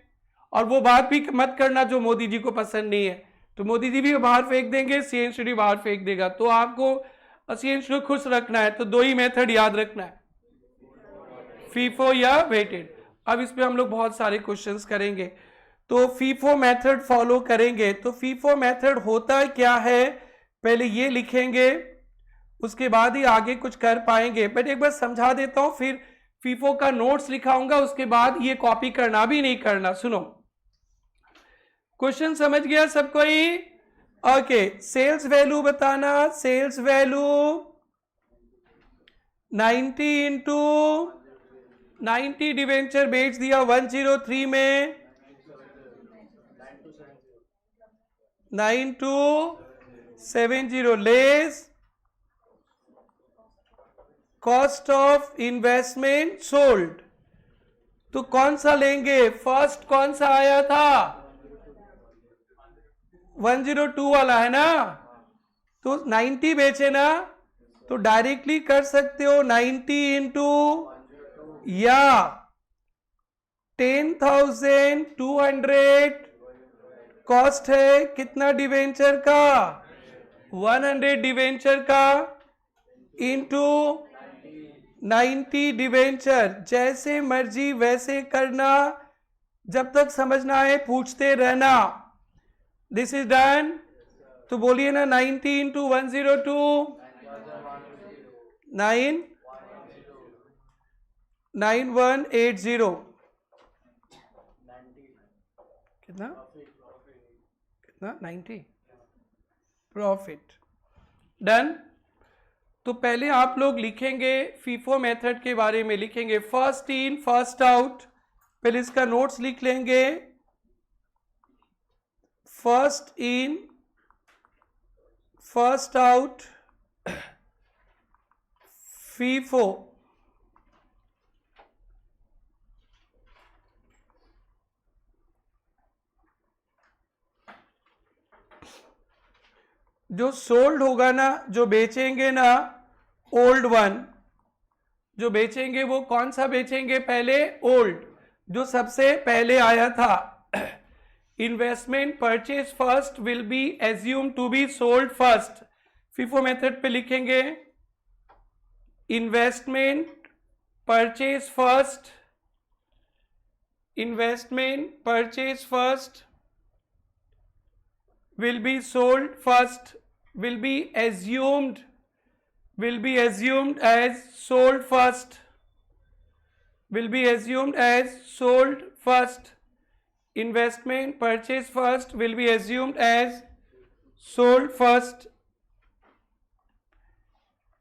[SPEAKER 1] और वो बात भी मत करना जो मोदी जी को पसंद नहीं है, तो मोदी जी भी बाहर फेंक देंगे, सीए इंस्टीट्यूट बाहर फेंक देगा। तो आपको सीए इंस्टीट्यूट खुश रखना है तो दो ही मेथड याद रखना है, फीफो या वेटेड। अब इस पे हम लोग बहुत सारे क्वेश्चंस करेंगे। तो फीफो मेथड फॉलो करेंगे। तो फीफो मेथड होता क्या है पहले ये लिखेंगे, उसके बाद ही आगे कुछ कर पाएंगे। बट एक बार समझा देता हूं, फिर फीफो का नोट्स लिखाऊंगा, उसके बाद ये कॉपी करना भी नहीं करना। सुनो, क्वेश्चन समझ गया सब कोई? ओके, सेल्स वैल्यू बताना। सेल्स वैल्यू 90 इंटू 90 डिवेंचर बेच दिया 103 में, 9270 less cost of investment sold. तो कौन सा लेंगे? फर्स्ट कौन सा आया था? 102 वाला है ना, तो 90 बेचे ना, तो डायरेक्टली कर सकते हो 90 इंटू या 10,200 कॉस्ट है कितना डिवेंचर का, 100 डिवेंचर का इंटू 90 डिवेंचर। जैसे मर्जी वैसे करना, जब तक समझना है पूछते रहना। This is done. तो बोलिए ना 90 इंटू 102 9180 कितना कितना 90 प्रॉफिट। डन। तो पहले आप लोग लिखेंगे फीफो मेथड के बारे में, लिखेंगे फर्स्ट इन फर्स्ट आउट। पहले इसका नोट्स लिख लेंगे, first in first out FIFO. जो सोल्ड होगा ना, जो बेचेंगे ना, ओल्ड वन जो बेचेंगे वो कौन सा बेचेंगे, पहले ओल्ड, जो सबसे पहले आया था। Investment purchase first will be assume to be sold first. FIFO method पे लिखेंगे investment purchase first, investment purchase first will be sold first, will be assumed as sold first, will be assumed as sold first, investment purchase first will be assumed as sold first।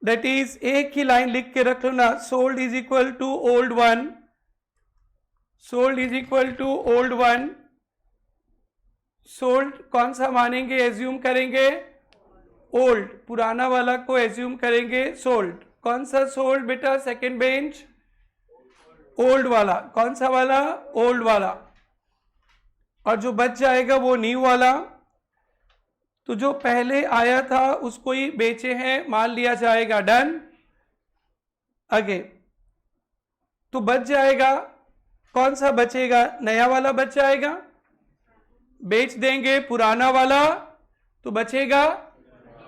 [SPEAKER 1] that is एक ही लाइन लिख के रख लो ना, sold is equal to old one, sold is equal to old one। Sold कौन सा मानेंगे, एज्यूम करेंगे ओल्ड, पुराना वाला को एज्यूम करेंगे सोल्ड। कौन सा सोल्ड बेटा, सेकंड बेंच ओल्ड वाला। कौन सा वाला, ओल्ड वाला। और जो बच जाएगा वो न्यू वाला। तो जो पहले आया था उसको ही बेचे हैं मान लिया जाएगा। डन। आगे तो बच जाएगा, कौन सा बचेगा, नया वाला बच जाएगा, बेच देंगे पुराना वाला तो बचेगा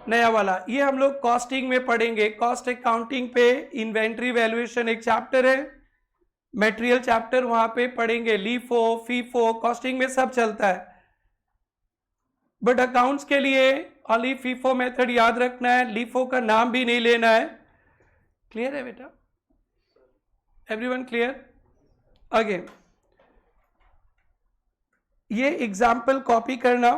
[SPEAKER 1] नया वाला। ये हम लोग कॉस्टिंग में पढ़ेंगे, कॉस्ट अकाउंटिंग पे इन्वेंट्री वैल्यूएशन एक चैप्टर है, मटेरियल चैप्टर, वहां पे पढ़ेंगे। लीफो फीफो कॉस्टिंग में सब चलता है, बट अकाउंट्स के लिए ओनली फीफो मेथड याद रखना है, लीफो का नाम भी नहीं लेना है। क्लियर है बेटा, एवरीवन क्लियर। आगे ये एग्जाम्पल कॉपी करना।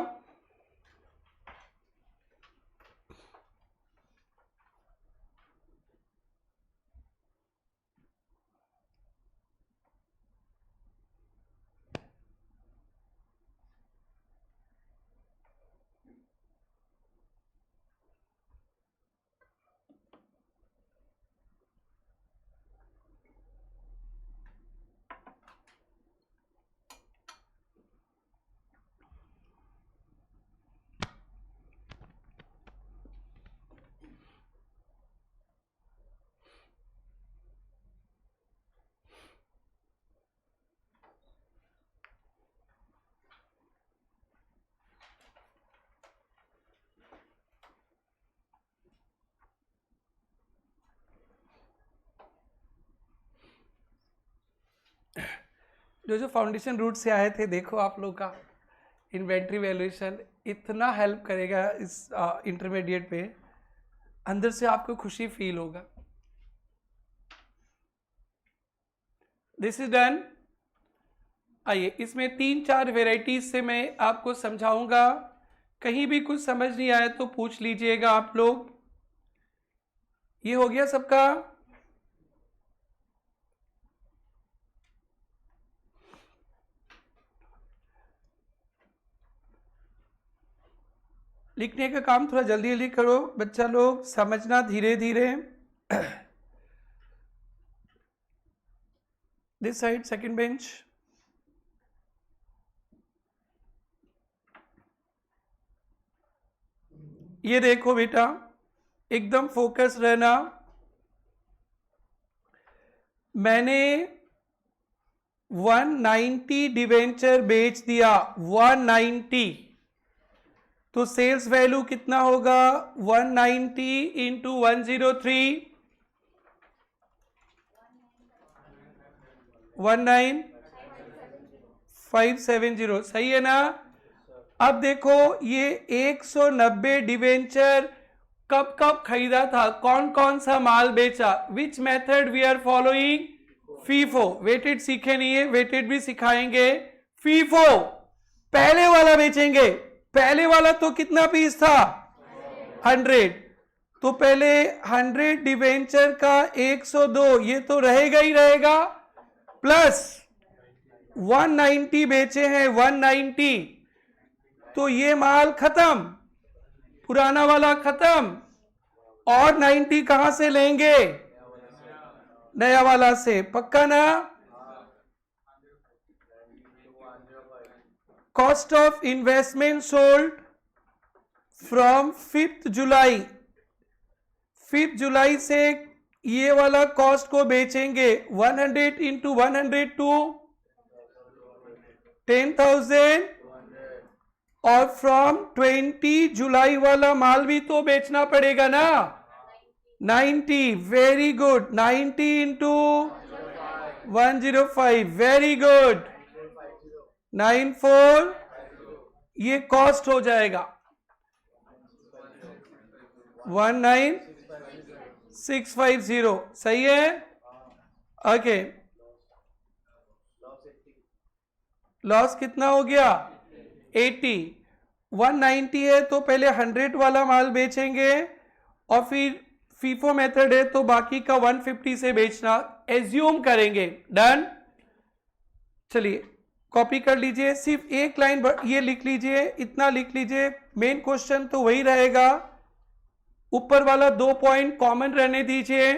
[SPEAKER 1] जो फाउंडेशन रूट से आए थे, देखो आप लोग का इन्वेंट्री वैल्यूएशन इतना हेल्प करेगा इस इंटरमीडिएट पे, अंदर से आपको खुशी फील होगा। This is done. आइए इसमें 3-4 वेराइटीज से मैं आपको समझाऊंगा, कहीं भी कुछ समझ नहीं आया तो पूछ लीजिएगा आप लोग। ये हो गया सबका। लिखने का काम थोड़ा जल्दी जल्दी करो बच्चा लोग, समझना धीरे धीरे। This side second bench. ये देखो बेटा, एकदम फोकस रहना। मैंने 190 डिवेंचर बेच दिया, 190, तो सेल्स वैल्यू कितना होगा? 190 इंटू 103, 19570, सही है ना? अब देखो ये 190 डिवेंचर कब कब खरीदा था, कौन कौन सा माल बेचा? Which method we are following? FIFO. Weighted सीखे नहीं है, वेटेड भी सिखाएंगे। फीफो पहले वाला बेचेंगे। पहले वाला तो कितना पीस था? 100। तो पहले 100 डिवेंचर का 102, ये तो रहेगा ही रहेगा, प्लस 190 बेचे हैं, 190, तो ये माल खत्म, पुराना वाला खत्म। और 90 कहां से लेंगे? नया वाला से, पक्का ना? Cost of investment sold from 5 जुलाई, 5 जुलाई से ये वाला कॉस्ट को बेचेंगे। 100 इंटू 102, 10,000, और फ्रॉम 20 जुलाई वाला माल भी तो बेचना पड़ेगा ना, 90। Very good, 90 into 105, very good, 94, ये कॉस्ट हो जाएगा 19650, सही है? ओके, लॉस कितना हो गया? 80। 190 है तो पहले 100 वाला माल बेचेंगे, और फिर फीफो मेथड है तो बाकी का 150 से बेचना एज्यूम करेंगे। डन? चलिए कॉपी कर लीजिए, सिर्फ एक लाइन ये लिख लीजिए, इतना लिख लीजिए। मेन क्वेश्चन तो वही रहेगा, ऊपर वाला 2 पॉइंट कॉमन रहने दीजिए।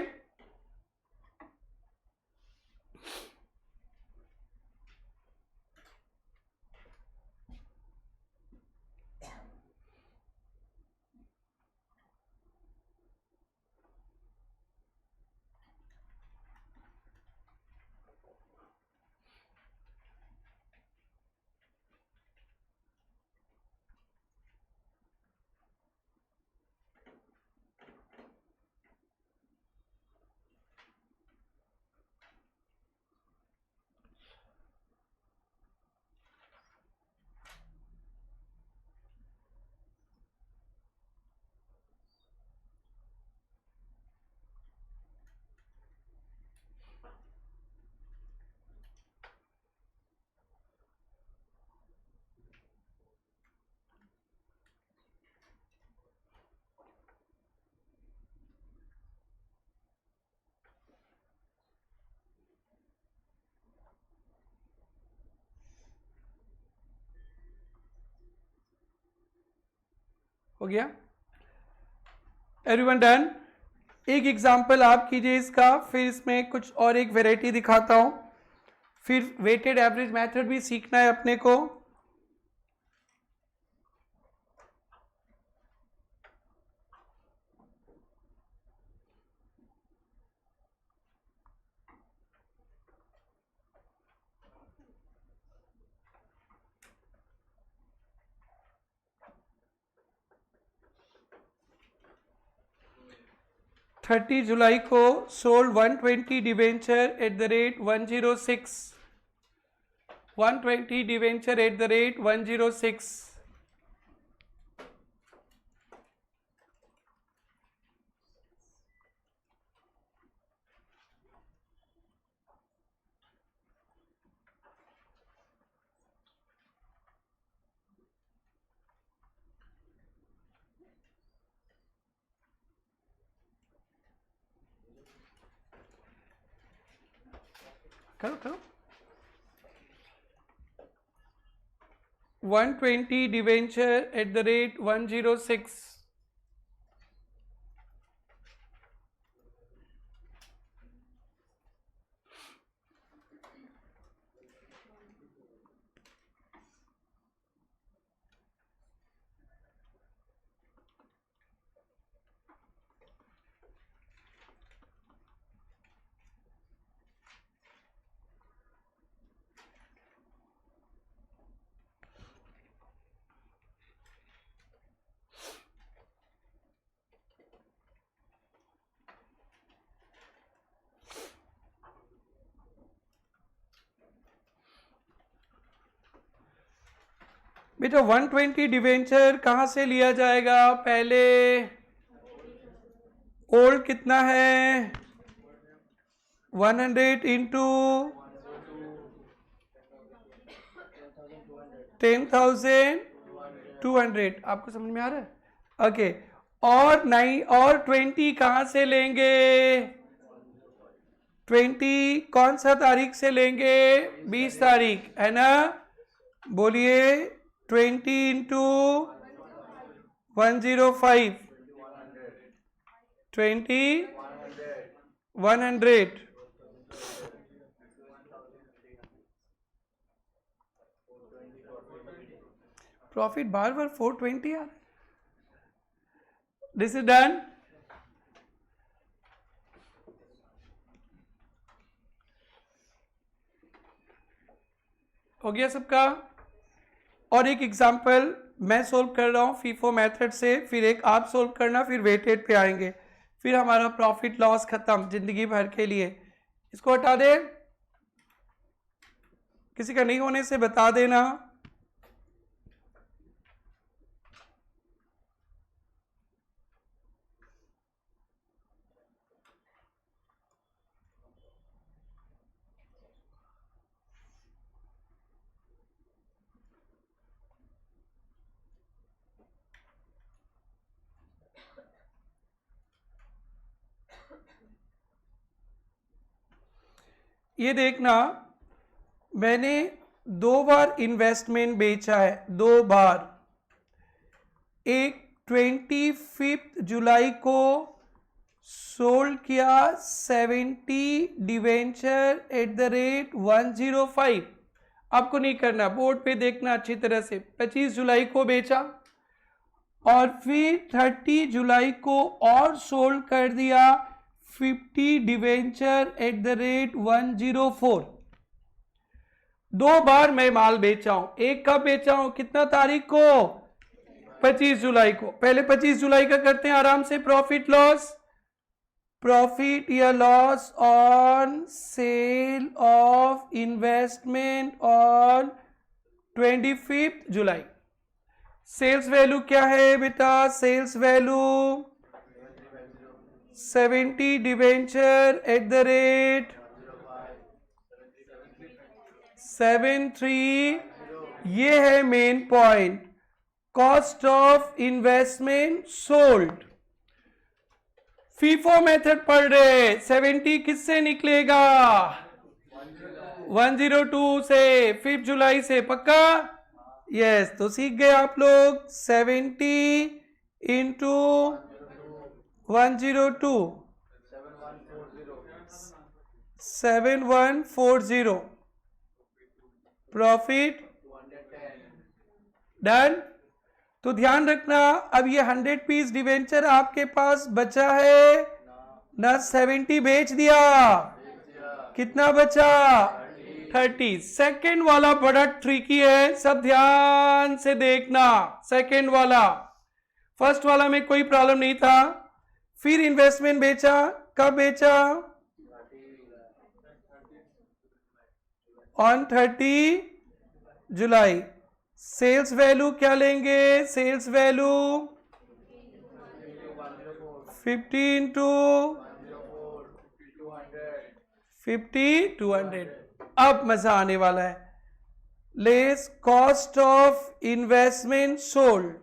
[SPEAKER 1] हो गया? Everyone done? एक एग्जाम्पल आप कीजिए इसका, फिर इसमें कुछ और एक वेराइटी दिखाता हूं, फिर वेटेड एवरेज मेथड भी सीखना है अपने को। थर्टी जुलाई को sold 120 debenture at the rate 106, 120 debenture at the rate 106। करो करो। 120 डिवेंचर एट द रेट 106। बेटा 120 डिवेंचर कहाँ से लिया जाएगा? पहले ओल्ड कितना है? 100 इंटू 10,200। आपको समझ में आ रहा है? ओके। और 20 कहाँ से लेंगे? 20 कौन सा तारीख से लेंगे? 20 तारीख, है ना? बोलिए 20 इंटू 105, 20 100। प्रॉफिट बार बार 420 यार। This is done. हो गया सबका? और एक एग्जांपल मैं सोल्व कर रहा हूं फीफो मेथड से, फिर एक आप सोल्व करना, फिर वेटेड पे आएंगे, फिर हमारा प्रॉफिट लॉस खत्म जिंदगी भर के लिए। इसको हटा दे, किसी का नहीं होने से बता देना। ये देखना, मैंने 2 बार इन्वेस्टमेंट बेचा है, 2 बार। एक 25 जुलाई को सोल्ड किया 70 डिवेंचर एट द रेट 105। आपको नहीं करना, बोर्ड पे देखना अच्छी तरह से। 25 जुलाई को बेचा और फिर 30 जुलाई को और सोल्ड कर दिया 50 डिवेंचर एट द रेट 104। 2 बार मैं माल बेचा हूं। एक कब बेचा हूं? कितना तारीख को? 25 जुलाई को। पहले 25 जुलाई का करते हैं आराम से। प्रॉफिट लॉस, प्रॉफिट या loss on sale of investment on 25 जुलाई। सेल्स वैल्यू क्या है बेटा? Sales value 70 debenture at the rate 73। ये है main point. Cost of investment sold. FIFO method पढ़ रहे। 70 किससे निकलेगा? 102 से, 5 जुलाई से। पक्का? यस। तो सीख गए आप लोग। 70 इंटू 102 7140 प्रॉफिट डन। तो ध्यान रखना, अब ये 100 पीस डिवेंचर आपके पास बचा है ना? 70 बेच दिया, कितना बचा? 30। सेकेंड वाला बड़ा ट्रिकी है, सब ध्यान से देखना। सेकेंड वाला, फर्स्ट वाला में कोई प्रॉब्लम नहीं था। फिर इन्वेस्टमेंट बेचा, कब बेचा? On 30 July. सेल्स वैल्यू क्या लेंगे? Sales value 50 into 50 200। अब मजा आने वाला है। Less cost of investment sold.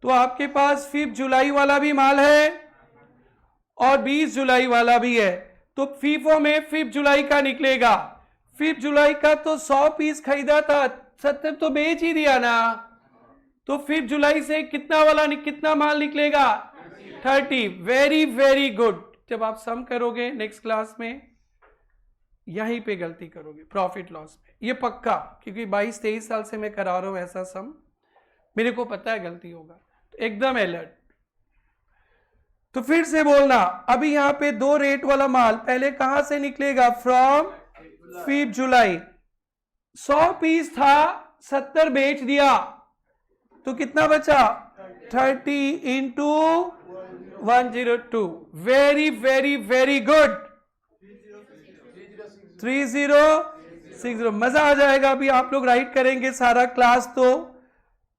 [SPEAKER 1] तो आपके पास 5 जुलाई वाला भी माल है और 20 जुलाई वाला भी है। तो फीफो में 5 जुलाई का निकलेगा। 5 जुलाई का तो 100 पीस खरीदा था, 70 तो बेच ही दिया ना। तो 5 जुलाई से कितना माल निकलेगा? 30। Very very good. जब आप सम करोगे नेक्स्ट क्लास में, यहीं पे गलती करोगे प्रॉफिट लॉस में, ये पक्का, क्योंकि 22-23 साल से मैं करा रहा हूं ऐसा सम, मेरे को पता है गलती होगा। तो एकदम अलर्ट। तो फिर से बोलना, अभी यहां पे 2 रेट वाला माल पहले कहां से निकलेगा? From 5 July. 100 पीस था, 70 बेच दिया, तो कितना बचा? 30 into 102। Very very very good. 30 60। मजा आ जाएगा। अभी आप लोग राइट करेंगे सारा क्लास। तो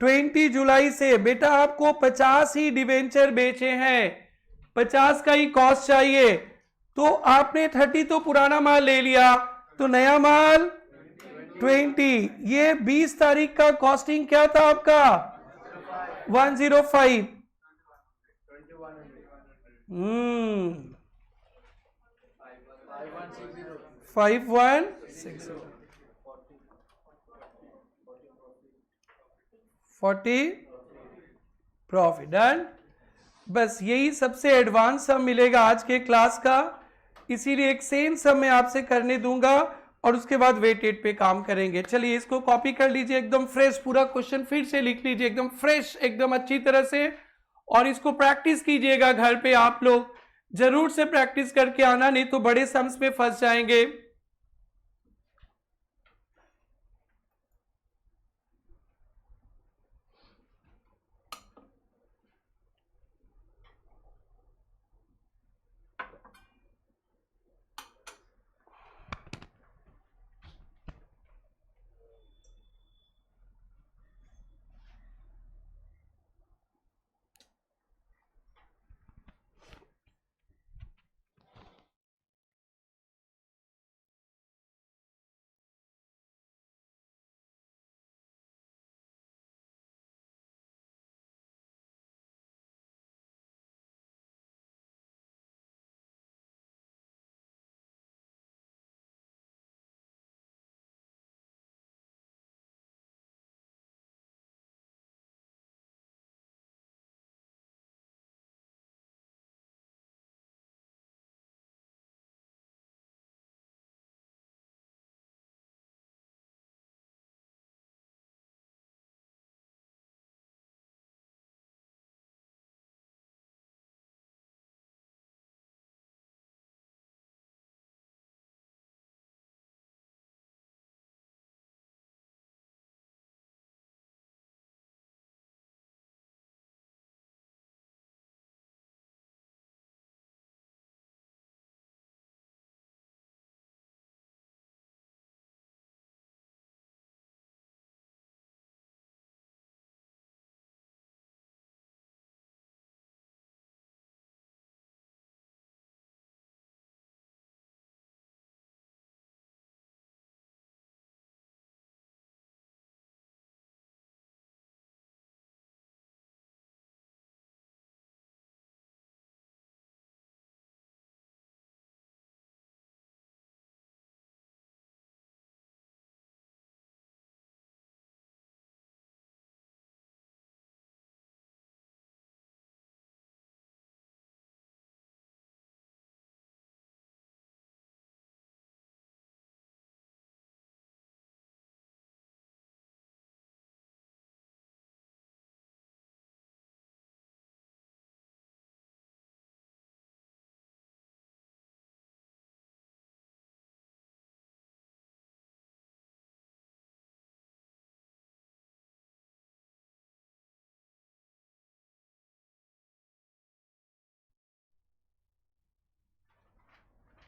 [SPEAKER 1] 20 जुलाई से बेटा आपको 50 ही डिवेंचर बेचे हैं, 50 का ही कॉस्ट चाहिए। तो आपने 30 तो पुराना माल ले लिया, तो नया माल 20। ये 20 तारीख का कॉस्टिंग क्या था आपका? 105। 5160 40 प्रॉफिट डन। बस यही सबसे एडवांस सम मिलेगा आज के क्लास का, इसीलिए एक सेम सम मैं आपसे करने दूंगा और उसके बाद वेटेड पे काम करेंगे। चलिए इसको कॉपी कर लीजिए, एकदम फ्रेश पूरा क्वेश्चन फिर से लिख लीजिए, एकदम फ्रेश, एकदम अच्छी तरह से। और इसको प्रैक्टिस कीजिएगा घर पे, आप लोग जरूर से प्रैक्टिस करके आना, नहीं तो बड़े सम्स में फंस जाएंगे।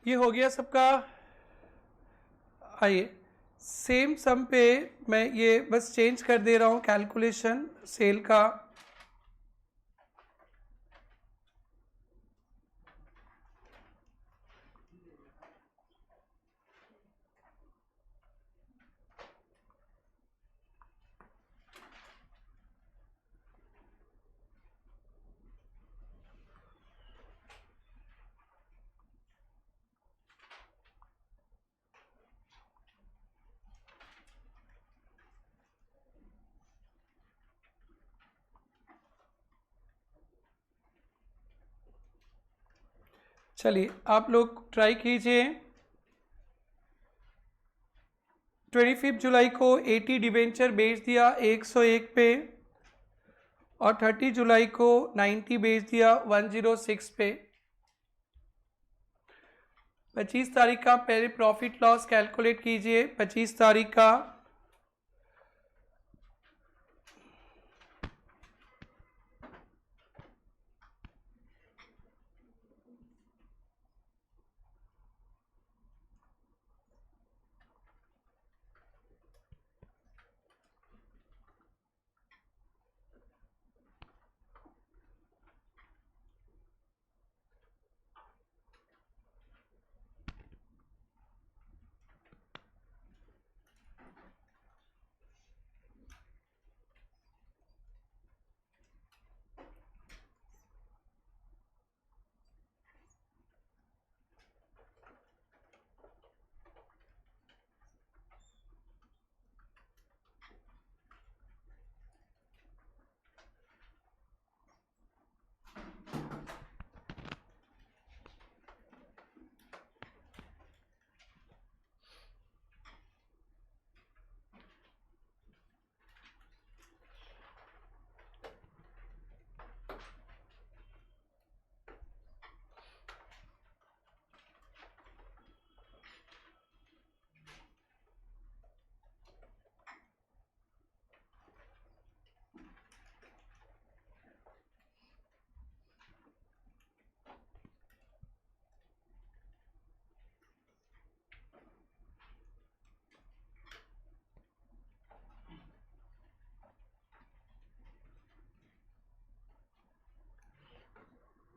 [SPEAKER 1] ये हो गया सबका। आइए सेम सम पे मैं ये बस चेंज कर दे रहा हूँ कैलकुलेशन सेल का। चलिए आप लोग ट्राई कीजिए। 25 जुलाई को 80 डिवेंचर बेच दिया 101 पे, और 30 जुलाई को 90 बेच दिया 106 पे। 25 तारीख का पहले प्रॉफिट लॉस कैलकुलेट कीजिए। 25 तारीख का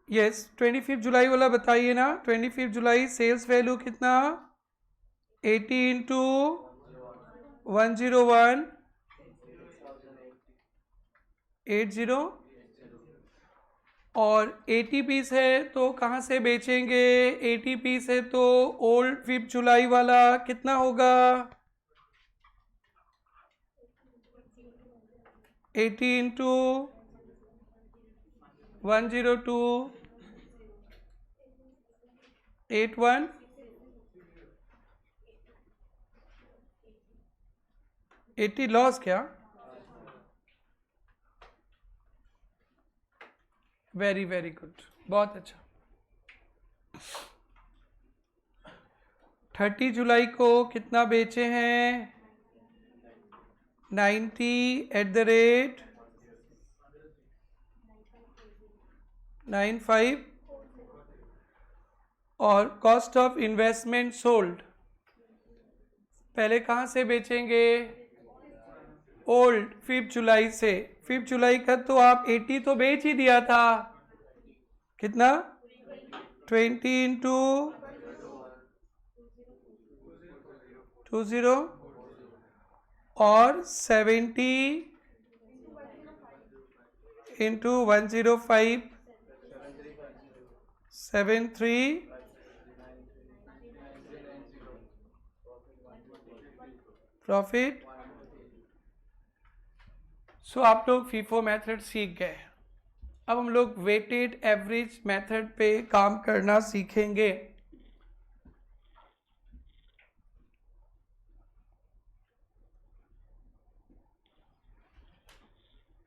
[SPEAKER 1] यस 25 जुलाई वाला बताइए ना। 25 जुलाई सेल्स वैल्यू कितना? 80 इंटू 101 80 और 80 पीस है तो कहाँ से बेचेंगे? 80 पीस है तो ओल्ड 5 जुलाई वाला कितना होगा? 80 इंटू 102 81 80 लॉस क्या? वेरी वेरी गुड, बहुत अच्छा। 30 जुलाई को कितना बेचे हैं? 90 एट द रेट 95 और कॉस्ट ऑफ इन्वेस्टमेंट सोल्ड पहले कहाँ से बेचेंगे? ओल्ड 5 जुलाई से। 5 जुलाई का तो आप 80 तो बेच ही दिया था। कितना? 20 इंटू 20 और 70 इंटू 105 73 प्रॉफिट। सो आप लोग फीफो मेथड सीख गए। अब हम लोग वेटेड एवरेज मेथड पे काम करना सीखेंगे।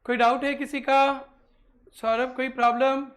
[SPEAKER 1] कोई डाउट है किसी का? सौरभ कोई प्रॉब्लम?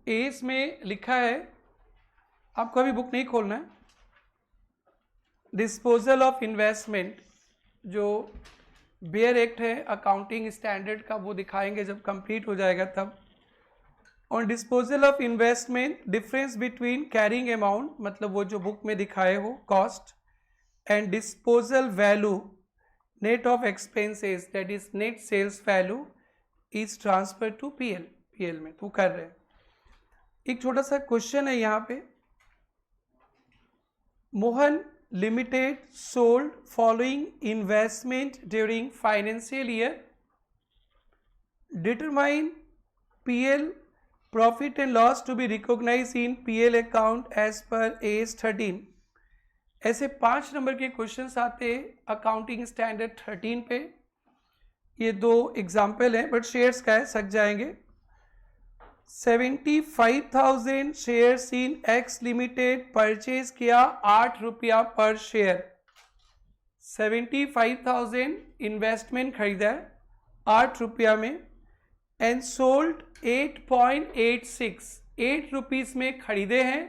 [SPEAKER 1] एस में लिखा है, आपको अभी बुक नहीं खोलना है। डिस्पोजल ऑफ इन्वेस्टमेंट, जो बेयर एक्ट है अकाउंटिंग स्टैंडर्ड का, वो दिखाएंगे जब कंप्लीट हो जाएगा तब। On disposal of investment, difference between carrying amount, मतलब वो जो बुक में दिखाए हो cost, and disposal value net of expenses, that is net sales value, is transfer to PL. PL में तो कर रहे हैं। एक छोटा सा क्वेश्चन है यहाँ पे। Mohan limited sold following investment during financial year, determine PL profit and loss to be recognise in PL account as per AS 13। ऐसे 5 नंबर के क्वेश्चंस आते अकाउंटिंग स्टैंडर्ड 13 पे। ये 2 एग्जाम्पल हैं, बट शेयर्स का है, सक जाएंगे। 75,000 shares in x limited purchase किया 8 रुपया पर शेयर। 75,000 इन्वेस्टमेंट खरीदा है 8 रुपया में, एंड सोल्ड 8.86, 8 रुपीज में खरीदे हैं,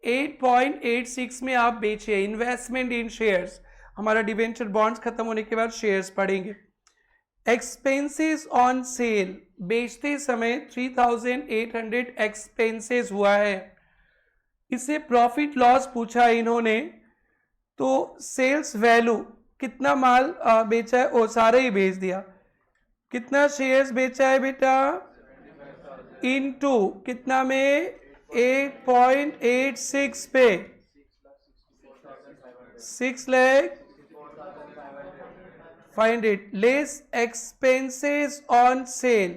[SPEAKER 1] 8.86 में आप बेचे। इन्वेस्टमेंट इन शेयर्स, हमारा डिवेंचर बॉन्ड्स खत्म होने के बाद शेयर्स पढ़ेंगे। एक्सपेंसेस ऑन सेल, बेचते समय 3,800 एक्सपेंसेस हुआ है। इसे प्रॉफिट लॉस पूछा इन्होंने, तो सेल्स वैल्यू कितना माल बेचा है, वो सारे ही बेच दिया। कितना शेयर्स बेचा है बेटा? इनटू कितना में? 8.86 पे 6 lakh find it less expenses on cell.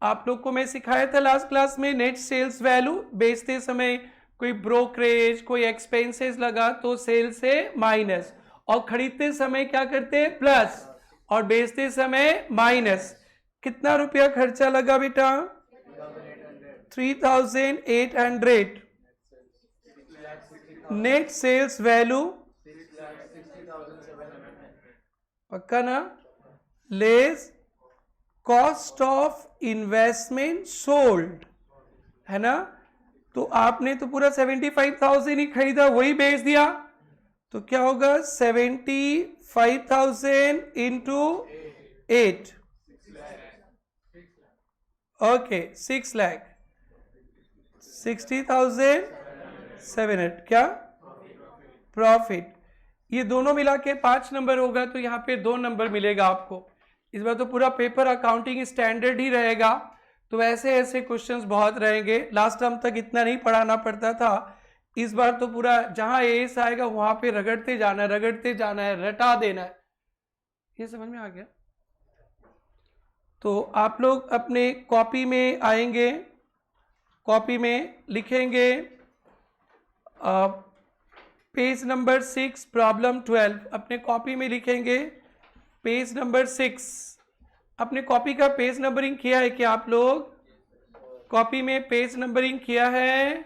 [SPEAKER 1] आप लोग को मैं सिखाया था लास्ट क्लास में, नेट सेल्स वैल्यू बेचते समय कोई ब्रोकरेज कोई एक्सपेंसेस लगा तो सेल से माइनस, और खरीदते समय क्या करते हैं? प्लस, और बेचते समय माइनस। कितना रुपया खर्चा लगा बेटा? 3,800 नेट सेल्स वैल्यू पक्का ना, less cost of investment sold, है ना। तो आपने तो पूरा 75,000 ही खरीदा, वही बेच दिया, तो क्या होगा 75,000 इंटू 8, ओके 6 लाख, 60,700 क्या प्रॉफिट। ये दोनों मिला के 5 नंबर होगा, तो यहाँ पे 2 नंबर मिलेगा आपको। इस बार तो पूरा पेपर अकाउंटिंग स्टैंडर्ड ही रहेगा, तो ऐसे ऐसे क्वेश्चंस बहुत रहेंगे। लास्ट टर्म तक इतना नहीं पढ़ाना पड़ता था, इस बार तो पूरा जहां एस आएगा वहां पे रगड़ते जाना है, रटा देना है। ये समझ में आ गया। तो आप लोग अपने कॉपी में आएंगे, कॉपी में लिखेंगे पेज नंबर 6 प्रॉब्लम 12, अपने कॉपी में लिखेंगे पेज नंबर 6। अपने कॉपी का पेज नंबरिंग किया है क्या आप लोग? कॉपी में पेज नंबरिंग किया है?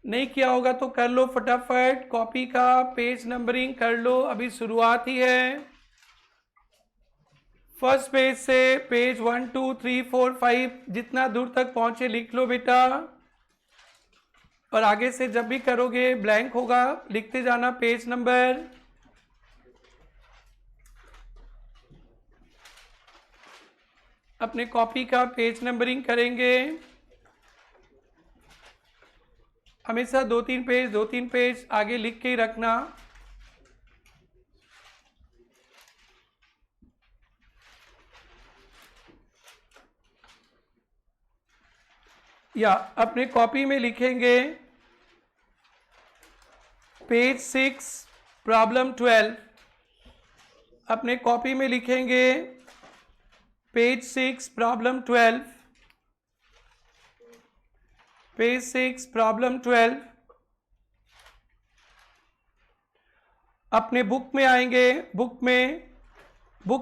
[SPEAKER 1] नहीं किया होगा तो कर लो फटाफट, कॉपी का पेज नंबरिंग कर लो, अभी शुरुआत ही है। फर्स्ट पेज से पेज 1 2 3 4 5 जितना दूर तक पहुंचे लिख लो बेटा, और आगे से जब भी करोगे ब्लैंक होगा, लिखते जाना पेज नंबर। अपने कॉपी का पेज नंबरिंग करेंगे, हमेशा 2-3 पेज आगे लिख के ही रखना। या अपने कॉपी में लिखेंगे पेज 6 प्रॉब्लम 12, अपने कॉपी में लिखेंगे पेज 6 प्रॉब्लम 12, पेज 6 प्रॉब्लम 12। अपने बुक में आएंगे, बुक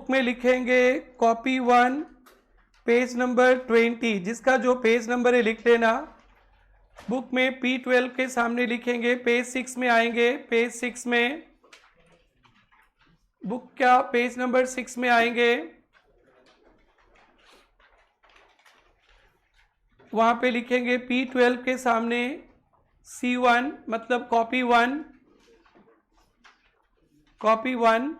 [SPEAKER 1] में लिखेंगे कॉपी 1 पेज नंबर 20, जिसका जो पेज नंबर है लिख लेना। बुक में P12 के सामने लिखेंगे, पेज 6 में आएंगे, पेज 6 में बुक का पेज नंबर 6 में आएंगे, वहां पे लिखेंगे P12 के सामने C1 मतलब कॉपी 1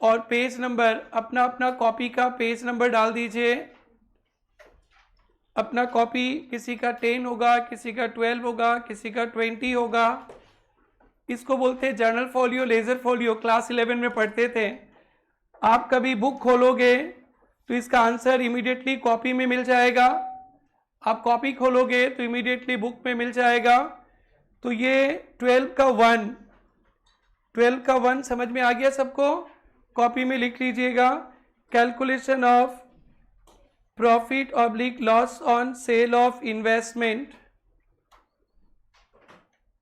[SPEAKER 1] और पेज नंबर अपना अपना कॉपी का पेज नंबर डाल दीजिए। अपना कॉपी किसी का 10 होगा, किसी का 12 होगा, किसी का 20 होगा। इसको बोलते हैं journal folio, ledger folio, class 11 में पढ़ते थे। आप कभी बुक खोलोगे तो इसका आंसर इमीडिएटली कॉपी में मिल जाएगा, आप कॉपी खोलोगे तो इमीडिएटली बुक में मिल जाएगा। तो ये 12 का 1 समझ में आ गया सबको? कॉपी में लिख लीजिएगा calculation of profit oblique loss on sale of investment.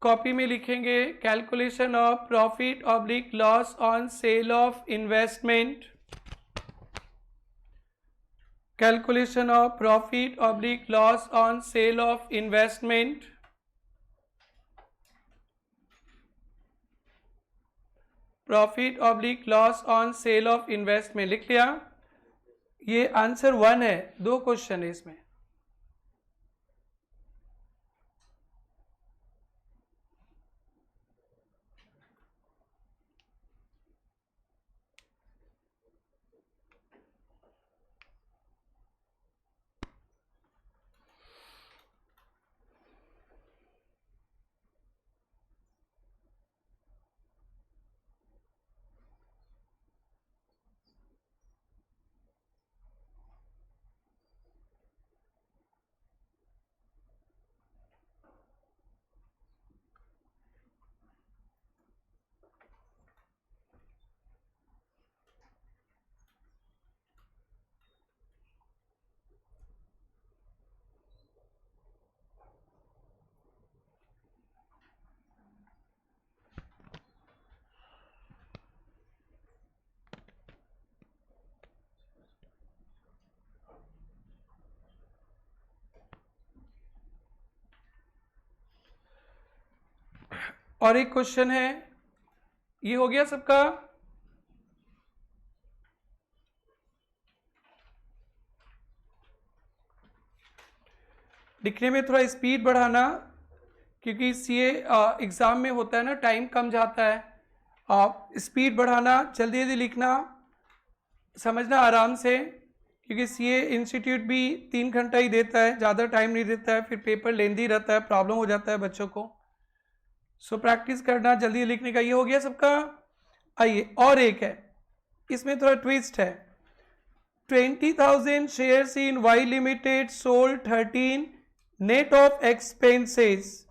[SPEAKER 1] Copy में लिखेंगे calculation of profit oblique loss on sale of investment, calculation of profit oblique loss on sale of investment. Profit oblique loss on sale of investment लिख लिया। ये आंसर 1 है, 2 क्वेश्चन है इसमें। और एक क्वेश्चन है, ये हो गया सबका? लिखने में थोड़ा स्पीड बढ़ाना, क्योंकि सीए एग्ज़ाम में होता है ना, टाइम कम जाता है। आप स्पीड बढ़ाना, जल्दी जल्दी लिखना, समझना आराम से, क्योंकि सीए इंस्टीट्यूट भी 3 घंटा ही देता है, ज़्यादा टाइम नहीं देता है, फिर पेपर लेंदी रहता है, प्रॉब्लम हो जाता है बच्चों को। सो प्रैक्टिस करना जल्दी लिखने का। ये हो गया सबका? आइए और एक है, इसमें थोड़ा ट्विस्ट है। 20,000 shares in Y limited sold 13 net of expenses.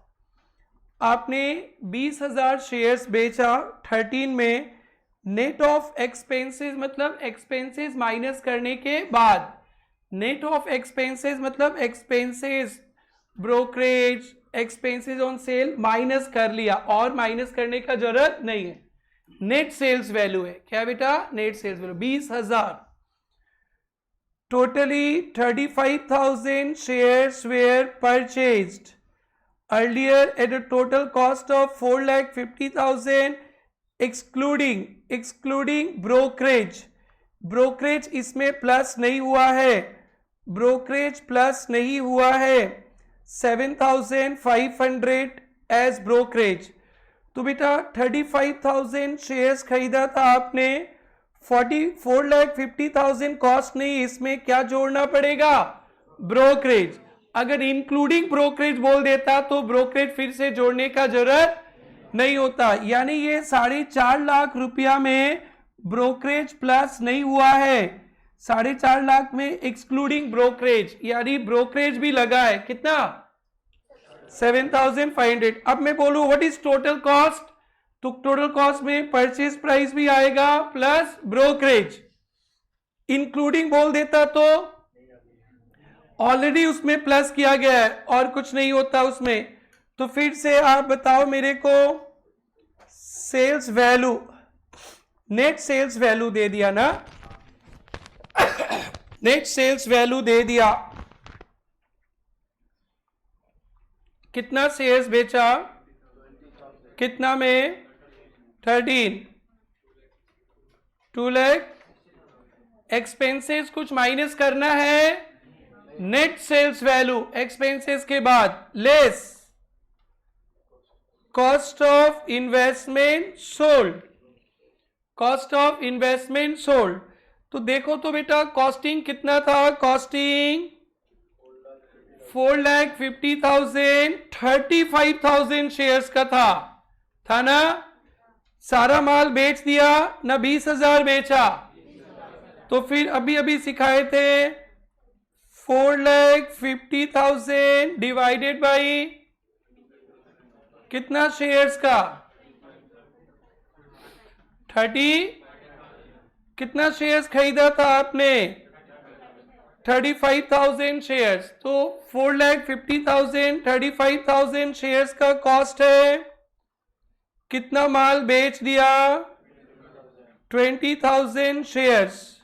[SPEAKER 1] आपने 20,000 शेयर्स बेचा 13 में, नेट ऑफ एक्सपेंसेस मतलब एक्सपेंसेस माइनस करने के बाद। नेट ऑफ एक्सपेंसेस मतलब expenses, brokerage, expenses on sale minus कर लिया, और माइनस करने का जरूरत नहीं है। नेट सेल्स वैल्यू है, क्या बेटा? Net sales value 20,000। Totally 35,000 shares were purchased earlier at a total cost of 4,50,000 excluding brokerage। Brokerage इसमें प्लस नहीं हुआ है, ब्रोकरेज प्लस नहीं हुआ है। 7,500 एज ब्रोकरेज। तो बेटा 35,000 शेयर्स खरीदा था आपने, 4,50,000 कॉस्ट नहीं, इसमें क्या जोड़ना पड़ेगा? ब्रोकरेज। अगर इंक्लूडिंग ब्रोकरेज बोल देता तो ब्रोकरेज फिर से जोड़ने का जरूरत नहीं होता। यानी ये 4.5 लाख रुपया में ब्रोकरेज प्लस नहीं हुआ है, 4.5 लाख में एक्सक्लूडिंग ब्रोकरेज, यानी ब्रोकरेज भी लगा है। कितना? 7,500। अब मैं बोलूं व्हाट इज टोटल कॉस्ट, तो टोटल कॉस्ट में परचेज प्राइस भी आएगा प्लस ब्रोकरेज। इंक्लूडिंग बोल देता तो ऑलरेडी उसमें प्लस किया गया है और कुछ नहीं होता उसमें। तो फिर से आप बताओ मेरे को, sales value, net sales value दे दिया ना, नेट सेल्स वैल्यू दे दिया। कितना शेयर्स बेचा? कितना में? 13। 2 लाख। एक्सपेंसेस कुछ माइनस करना है, नेट सेल्स वैल्यू एक्सपेंसेस के बाद less cost of investment sold, cost of investment sold. तो देखो तो बेटा कॉस्टिंग कितना था? कॉस्टिंग 4,50,000 35,000 शेयर्स का था ना? सारा माल बेच दिया ना, 20,000 बेचा। तो फिर अभी अभी सिखाए थे 4,50,000 डिवाइडेड बाई कितना शेयर्स का? 30। कितना शेयर्स खरीदा था आपने? 35,000 शेयर्स। तो 4,50,000 35,000 शेयर्स का कॉस्ट है। कितना माल बेच दिया? 20,000 shares.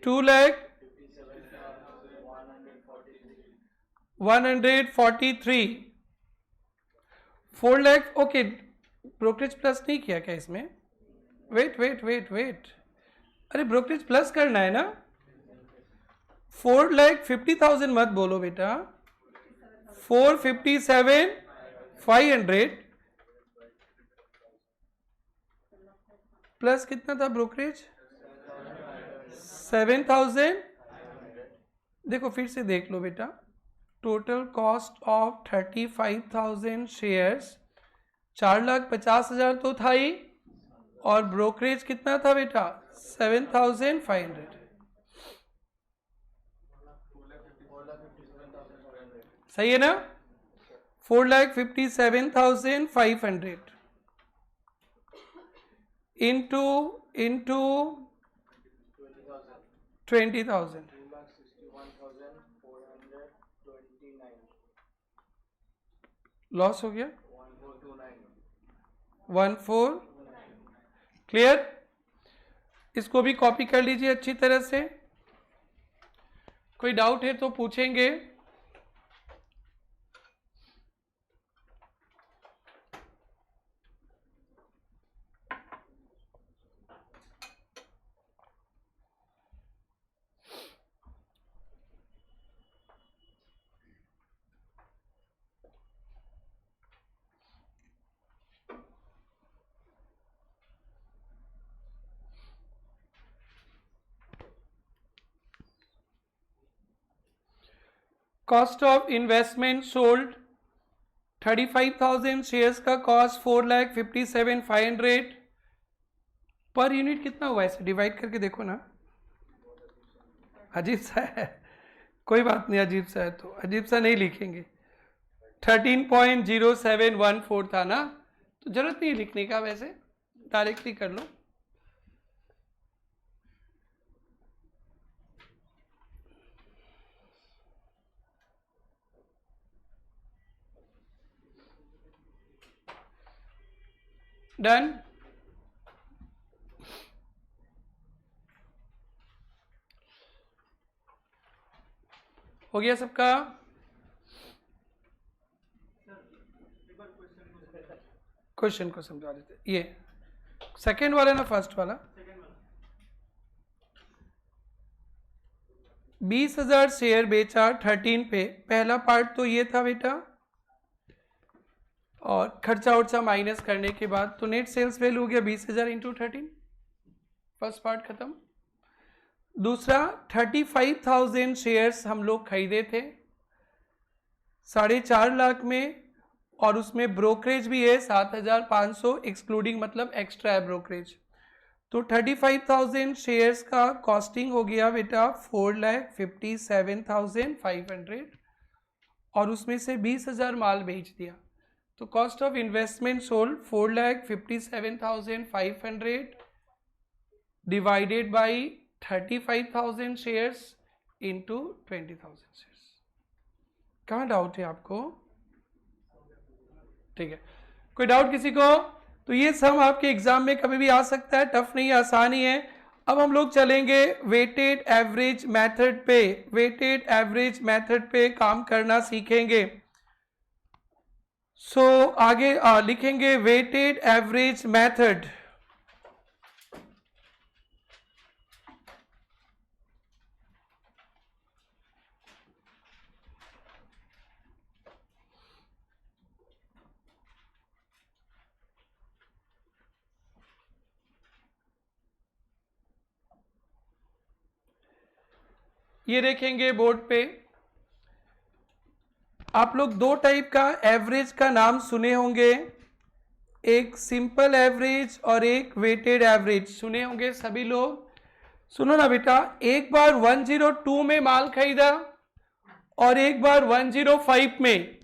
[SPEAKER 1] 2,143। 4 lakh. Okay, brokerage plus नहीं किया क्या इसमें? वेट, अरे ब्रोकरेज प्लस करना है ना। 4,50,000 मत बोलो बेटा, 457,500 प्लस कितना था ब्रोकरेज? 7,000। देखो फिर से देख लो बेटा, टोटल कॉस्ट ऑफ 35,000 शेयर्स 4,50,000 तो था ही, और ब्रोकरेज कितना था बेटा? 7,500। सही है ना? 4,57,500 इंटू 20,000, लॉस हो गया 14। क्लियर? इसको भी कॉपी कर लीजिए अच्छी तरह से। कोई डाउट है तो पूछेंगे। Cost of investment sold 35,000 shares का कॉस्ट 4,57,500 पर यूनिट कितना हुआ, ऐसे डिवाइड करके देखो ना। अजीब सा है, कोई बात नहीं, अजीब सा है तो अजीब सा नहीं लिखेंगे। 13.0714 था ना, तो जरूरत नहीं लिखने का, वैसे डायरेक्टली कर लो। डन। हो गया सबका? क्वेश्चन को समझा देते। ये सेकेंड वाला ना फर्स्ट वाला? 20,000 शेयर बेचा 13 पे। पहला पार्ट तो ये था बेटा, और खर्चा उर्चा माइनस करने के बाद तो नेट सेल्स वैल्यू हो गया 20,000 इंटू 13। फर्स्ट पार्ट खत्म। दूसरा 35,000 शेयर्स हम लोग खरीदे थे 4.5 लाख में, और उसमें ब्रोकरेज भी है 7,500 एक्सक्लूडिंग, मतलब एक्स्ट्रा है ब्रोकरेज। तो 35,000 शेयर्स का कॉस्टिंग हो गया बेटा 4,57,500, और उसमें से 20,000 माल बेच दिया। तो cost of investment sold 4,57,500 divided by 35,000 shares into 20,000 shares. कहाँ डाउट है आपको? ठीक है, कोई डाउट किसी को? तो ये सम आपके एग्जाम में कभी भी आ सकता है, टफ नहीं है, आसान ही है। अब हम लोग चलेंगे वेटेड एवरेज मेथड पे। वेटेड एवरेज मेथड पे काम करना सीखेंगे। सो आगे लिखेंगे वेटेड एवरेज मेथड। ये देखेंगे बोर्ड पे। आप लोग दो टाइप का एवरेज का नाम सुने होंगे, एक सिंपल एवरेज और एक वेटेड एवरेज सुने होंगे सभी लोग। सुनो ना बेटा, एक बार 102 में माल खरीदा और एक बार 105 में,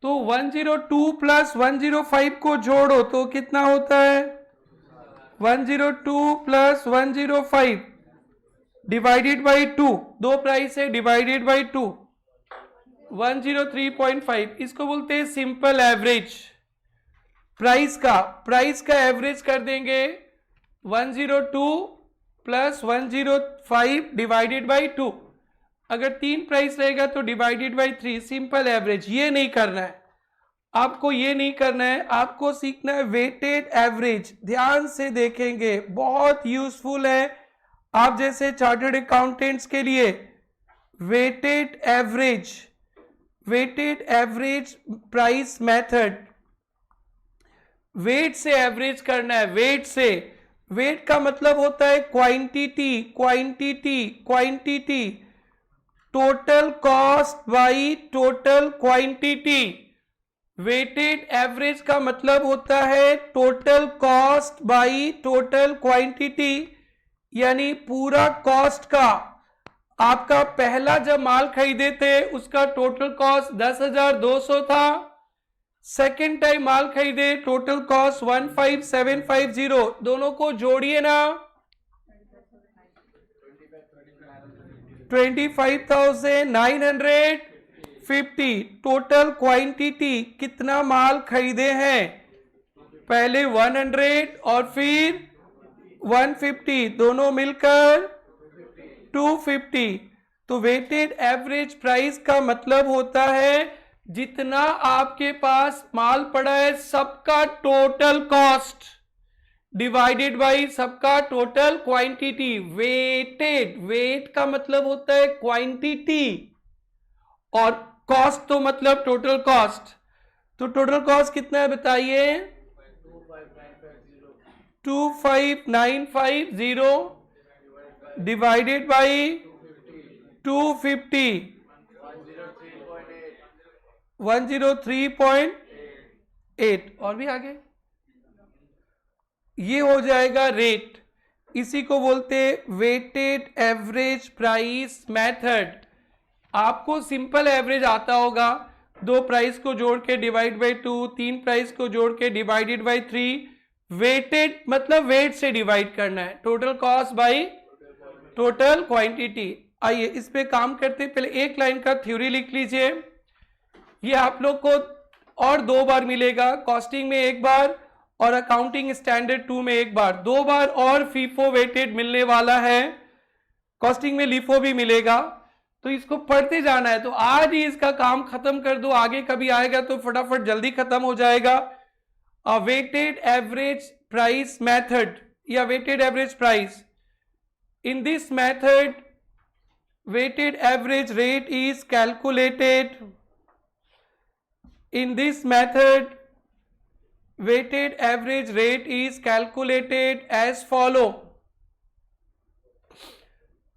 [SPEAKER 1] तो 102 प्लस 105 को जोड़ो तो कितना होता है? 102 प्लस 105 डिवाइडेड बाई 2, दो प्राइस है, डिवाइडेड बाई 2, 103.5। इसको बोलते हैं सिंपल एवरेज। प्राइस का एवरेज कर देंगे 102 प्लस 105 डिवाइडेड बाई 2। अगर 3 प्राइस रहेगा तो डिवाइडेड बाई 3, सिंपल एवरेज। ये नहीं करना है आपको, ये नहीं करना है आपको, सीखना है वेटेड एवरेज। ध्यान से देखेंगे, बहुत यूजफुल है आप जैसे चार्टर्ड अकाउंटेंट्स के लिए। Weighted average price method, weight से एवरेज करना है, वेट से। वेट का मतलब होता है quantity, total cost by total quantity. Weighted average का मतलब होता है total cost by total quantity, यानी पूरा कॉस्ट का। आपका पहला जब माल खरीदे थे उसका टोटल कॉस्ट 10,200 था, सेकेंड टाइम माल खरीदे टोटल कॉस्ट 15,750, दोनों को जोड़िए ना, 25,950। टोटल क्वांटिटी कितना माल खरीदे हैं? पहले 100 और फिर 150, दोनों मिलकर 250। तो वेटेड एवरेज प्राइस का मतलब होता है जितना आपके पास माल पड़ा है सबका टोटल कॉस्ट डिवाइडेड बाई सबका टोटल क्वांटिटी। वेटेड, वेट का मतलब होता है क्वांटिटी, और कॉस्ट तो मतलब टोटल कॉस्ट। तो टोटल कॉस्ट कितना है बताइए? 25,950 डिवाइडेड बाई 250, 103.8 और भी आगे, ये हो जाएगा रेट। इसी को बोलते वेटेड एवरेज प्राइस मेथड। आपको सिंपल एवरेज आता होगा, 2 प्राइस को जोड़ के डिवाइड बाई 2, 3 प्राइस को जोड़ के डिवाइडेड बाई 3, वेटेड मतलब वेट से डिवाइड करना है, total cost by total quantity. आइए इस पे काम करते हैं। पहले एक लाइन का थ्योरी लिख लीजिए। ये आप लोग को और 2 बार मिलेगा, कॉस्टिंग में 1 बार और अकाउंटिंग स्टैंडर्ड 2 में 1 बार, 2 बार और फीफो वेटेड मिलने वाला है। कॉस्टिंग में लिफो भी मिलेगा, तो इसको पढ़ते जाना है। तो आज ही इसका काम खत्म कर दो, आगे कभी आएगा तो फटाफट जल्दी खत्म हो जाएगा। वेटेड एवरेज प्राइस मेथड या weighted average price. In this method weighted average rate is calculated. In this method weighted average rate is calculated as follow.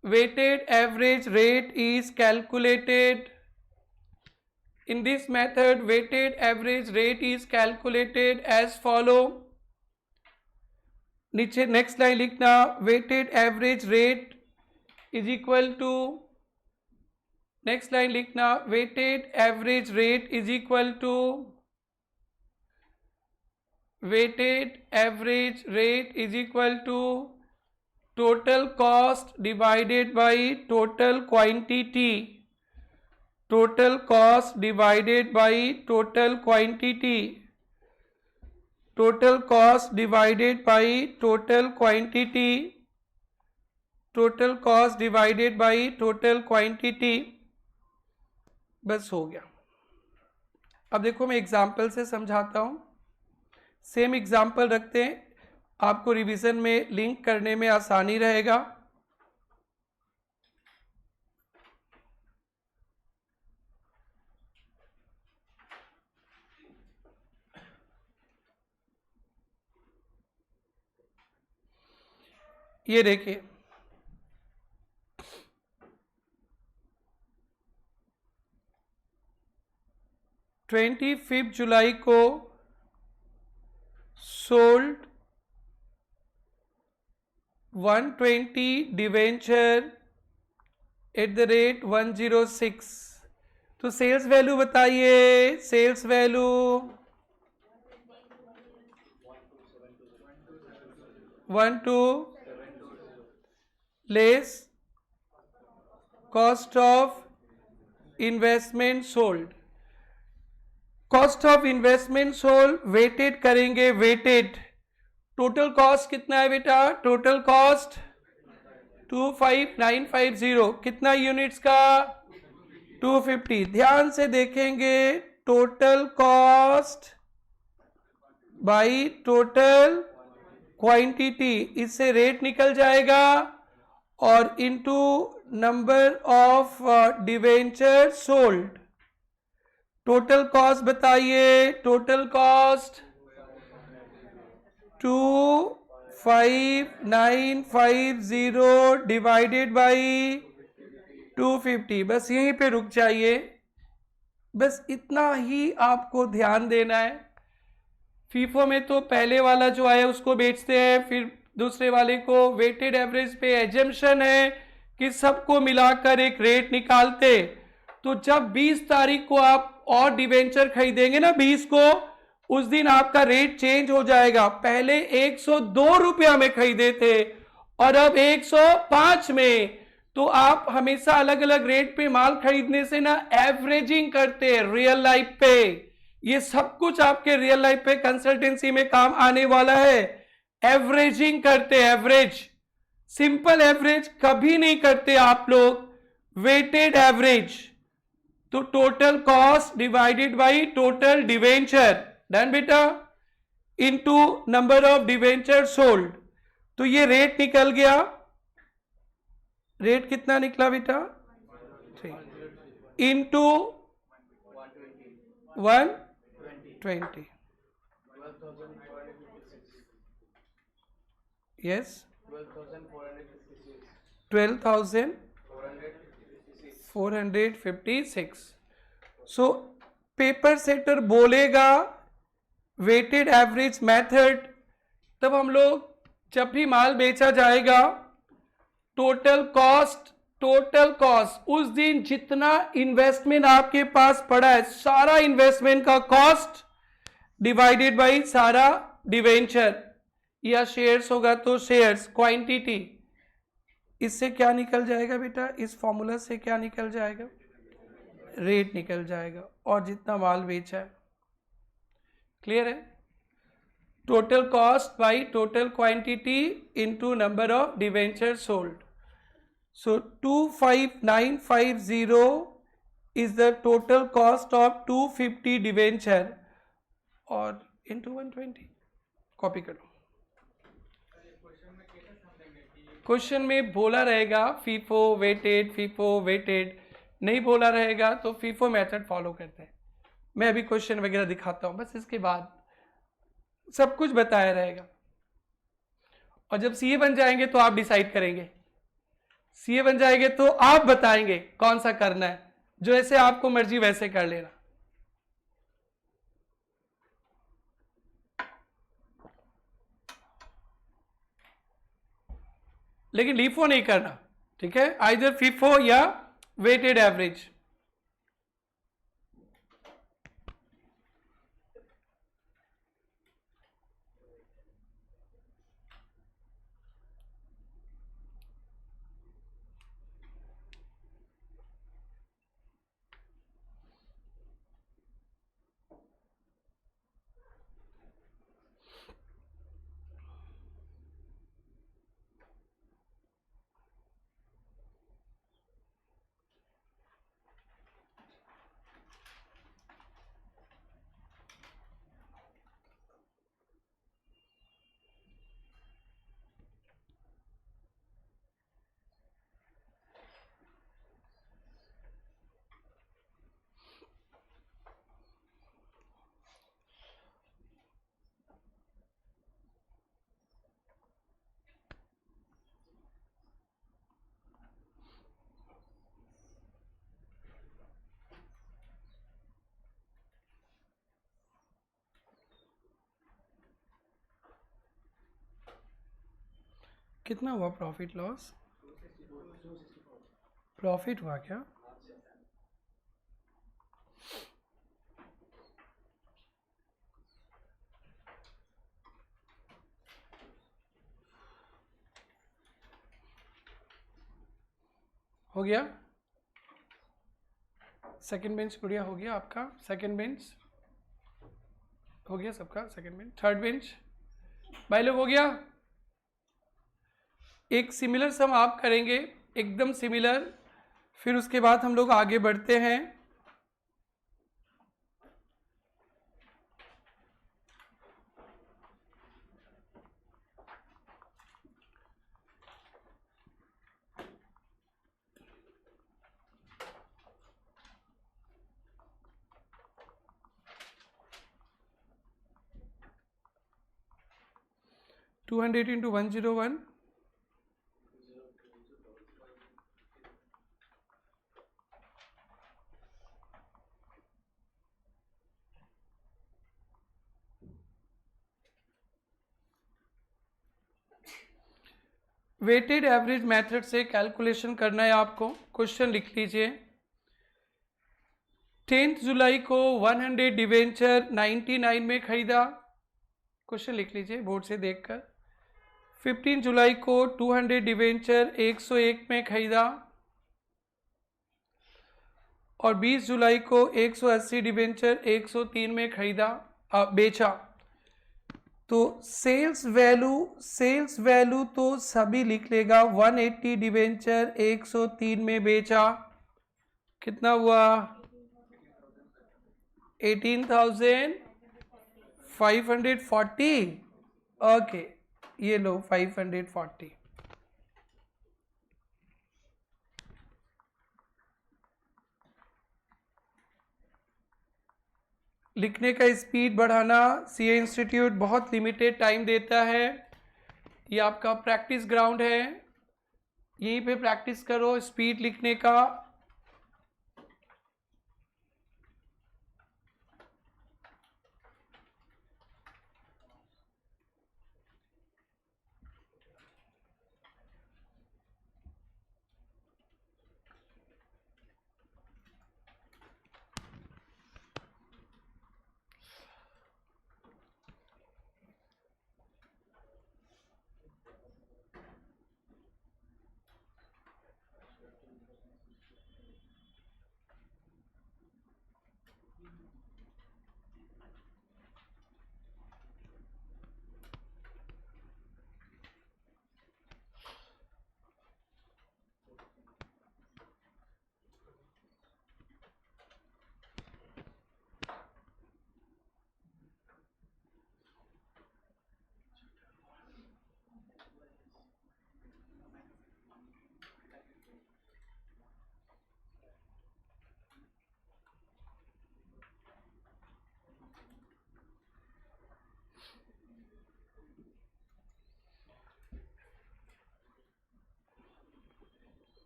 [SPEAKER 1] Weighted average rate is calculated. In this method weighted average rate is calculated as follow. नीचे नेक्स्ट लाइन लिखना, weighted average rate is equal to, next line लिखना, weighted average rate is equal to, weighted average rate is equal to total cost divided by total quantity. Total cost divided by total quantity. Total cost divided by total quantity. Total cost divided by total quantity. बस हो गया। अब देखो मैं एग्जाम्पल से समझाता हूं। सेम एग्जाम्पल रखते हैं, आपको रिवीजन में लिंक करने में आसानी रहेगा। ये देखिए, 25 जुलाई को sold 120 debenture at the rate 106। तो सेल्स वैल्यू बताइए, sales value 12 less cost of investment sold. Cost of investment sold weighted करेंगे, वेटेड। टोटल कॉस्ट कितना है बेटा? Total cost 25950। कितना यूनिट्स का? 250। ध्यान से देखेंगे, total cost by total quantity, इससे रेट निकल जाएगा और into number of debenture sold. Total cost बताइए, टोटल कॉस्ट 25950 डिवाइडेड बाई 250। बस यहीं पे रुक जाइए, बस इतना ही आपको ध्यान देना है। फीफो में तो पहले वाला जो आया उसको बेचते हैं, फिर दूसरे वाले को। वेटेड एवरेज पे एजम्पशन है कि सबको मिलाकर एक रेट निकालते। तो जब 20 तारीख को आप और डिवेंचर खरीदेंगे ना 20 को, उस दिन आपका रेट चेंज हो जाएगा। पहले 102 रुपया में खरीदे थे और अब 105 में। तो आप हमेशा अलग अलग रेट पे माल खरीदने से ना एवरेजिंग करते हैं रियल लाइफ पे। ये सब कुछ आपके रियल लाइफ पे कंसल्टेंसी में काम आने वाला है। एवरेजिंग करते, एवरेज। सिंपल एवरेज कभी नहीं करते आप लोग, वेटेड एवरेज। तो total cost divided by total debenture, done बेटा, into number of debenture sold. तो ये रेट निकल गया। रेट कितना निकला बेटा? 3 into 120। Yes, 12,456। So paper setter बोलेगा वेटेड एवरेज मेथड, तब हम लोग जब भी माल बेचा जाएगा टोटल कॉस्ट उस दिन जितना इन्वेस्टमेंट आपके पास पड़ा है सारा इन्वेस्टमेंट का कॉस्ट डिवाइडेड बाय सारा डिवेंचर, या शेयर्स होगा तो शेयर्स क्वांटिटी। इससे क्या निकल जाएगा बेटा, इस फॉर्मूला से क्या निकल जाएगा, रेट निकल जाएगा, और जितना माल बेचा है। क्लियर है? Total cost by total quantity into number of debenture sold. So 25950 is the total cost of 250 debenture, और इनटू 120 कॉपी करो। क्वेश्चन में बोला रहेगा फीफो वेटेड, नहीं बोला रहेगा तो फीफो मेथड फॉलो करते हैं। मैं अभी क्वेश्चन वगैरह दिखाता हूं, बस इसके बाद सब कुछ बताया रहेगा। और जब सीए बन जाएंगे तो आप डिसाइड करेंगे, सीए बन जाएंगे तो आप बताएंगे कौन सा करना है, जो ऐसे आपको मर्जी वैसे कर लेना। लेकिन लीफो नहीं करना, ठीक है, आइदर फीफो या वेटेड एवरेज। कितना हुआ प्रॉफिट लॉस? प्रॉफिट हुआ क्या? हो गया? सेकंड बेंच गुड़िया हो गया आपका? सेकंड बेंच हो गया सबका? सेकंड बेंच, थर्ड बेंच भाई लोग हो गया? एक सिमिलर सम आप करेंगे, एकदम सिमिलर, फिर उसके बाद हम लोग आगे बढ़ते हैं। To 200 into 101, weighted average method से कैलकुलेशन करना है आपको। क्वेश्चन लिख लीजिए। 10 जुलाई को 100 डिवेंचर 99 में खरीदा, क्वेश्चन लिख लीजिए बोर्ड से देखकर। 15 जुलाई को 200 डिवेंचर 101 में खरीदा, और 20 जुलाई को 180 डिवेंचर 103 में खरीदा बेचा। तो सेल्स वैल्यू तो सभी लिख लेगा। 180 डिवेंचर 103 में बेचा, कितना हुआ? 18,540। ओके, ये लो 540। लिखने का स्पीड बढ़ाना, सीए इंस्टीट्यूट बहुत लिमिटेड टाइम देता है। ये आपका प्रैक्टिस ग्राउंड है, यहीं पे प्रैक्टिस करो स्पीड लिखने का।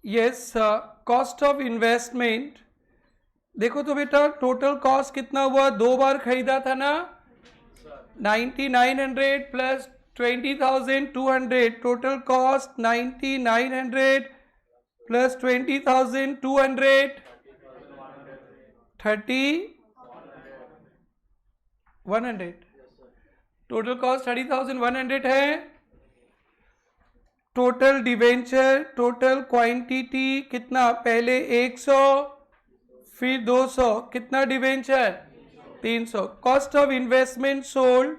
[SPEAKER 1] Yes, cost of investment. देखो तो बेटा टोटल कॉस्ट कितना हुआ, 2 बार खरीदा था ना, 9900 plus 20,200, total cost 9900 plus 20,200 30,100, total cost 30,100 है। टोटल डिवेंचर, टोटल क्वांटिटी कितना, पहले 100 फिर 200, कितना debenture 300। Cost of investment sold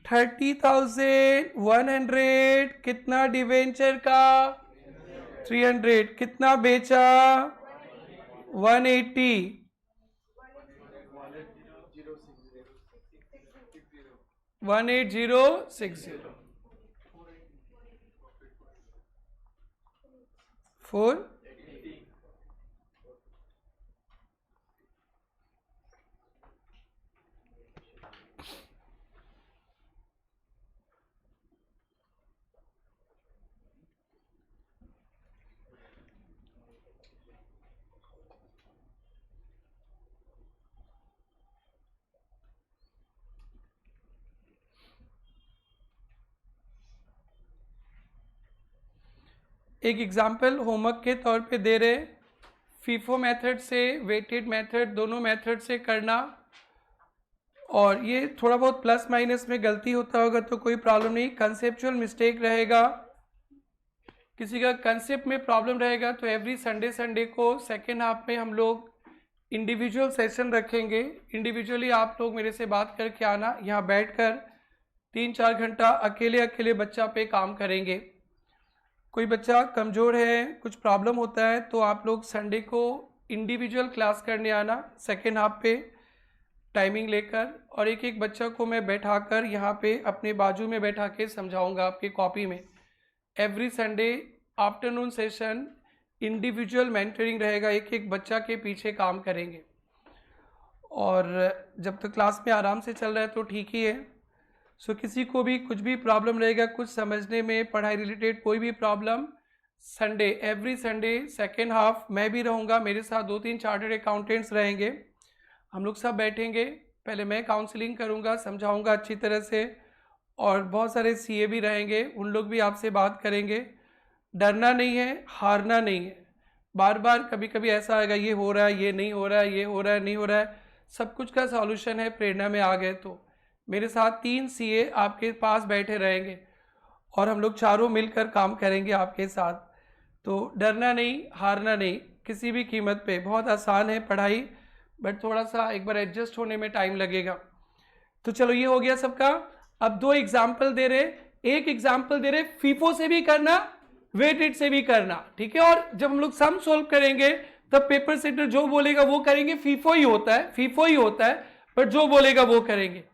[SPEAKER 1] 30,100, कितना डिवेंचर का 300, कितना बेचा 180, 18060 4। एक एग्जाम्पल होमवर्क के तौर पे दे रहे, फीफो मेथड से वेटेड मेथड, दोनों मेथड से करना। और ये थोड़ा बहुत प्लस माइनस में गलती होता होगा तो कोई प्रॉब्लम नहीं, कंसेप्चुअल मिस्टेक रहेगा, किसी का कंसेप्ट में प्रॉब्लम रहेगा तो एवरी संडे को सेकेंड हाफ में हम लोग इंडिविजुअल सेशन रखेंगे। इंडिविजुअली आप लोग मेरे से बात करके आना, यहाँ बैठकर 3-4 घंटा अकेले बच्चा पे काम करेंगे। कोई बच्चा कमज़ोर है, कुछ प्रॉब्लम होता है तो आप लोग संडे को इंडिविजुअल क्लास करने आना सेकेंड हाफ पे टाइमिंग लेकर, और एक एक बच्चा को मैं बैठाकर यहाँ पे अपने बाजू में बैठा के समझाऊँगा आपकी कॉपी में। Every Sunday afternoon session individual mentoring रहेगा, एक एक बच्चा के पीछे काम करेंगे। और जब तक क्लास में आराम से चल रहा है तो ठीक ही है। सो किसी को भी कुछ भी प्रॉब्लम रहेगा, कुछ समझने में, पढ़ाई रिलेटेड कोई भी problem, Sunday every Sunday second half मैं भी रहूँगा, मेरे साथ 2-3 चार्टर्ड अकाउंटेंट्स रहेंगे, हम लोग सब बैठेंगे। पहले मैं काउंसलिंग करूँगा, समझाऊँगा अच्छी तरह से, और बहुत सारे सीए भी रहेंगे, उन लोग भी आपसे बात करेंगे। डरना नहीं है, हारना नहीं है। बार बार कभी कभी ऐसा आएगा ये हो रहा है, ये नहीं हो रहा है, ये हो रहा है, नहीं हो रहा है, सब कुछ का सॉल्यूशन है प्रेरणा में आ गए तो। मेरे साथ 3 सीए आपके पास बैठे रहेंगे और हम लोग चारों मिलकर काम करेंगे आपके साथ। तो डरना नहीं, हारना नहीं किसी भी कीमत पे। बहुत आसान है पढ़ाई, बट थोड़ा सा एक बार एडजस्ट होने में टाइम लगेगा। तो चलो ये हो गया सबका। अब 2 एग्जाम्पल दे रहे, एक एग्जाम्पल दे रहे फीफो से भी करना, वेटेड से भी करना, ठीक है। और जब हम लोग सम सोल्व करेंगे तब पेपर सेटर जो बोलेगा वो करेंगे, फीफो ही होता है, फीफो ही होता है, बट जो बोलेगा वो करेंगे।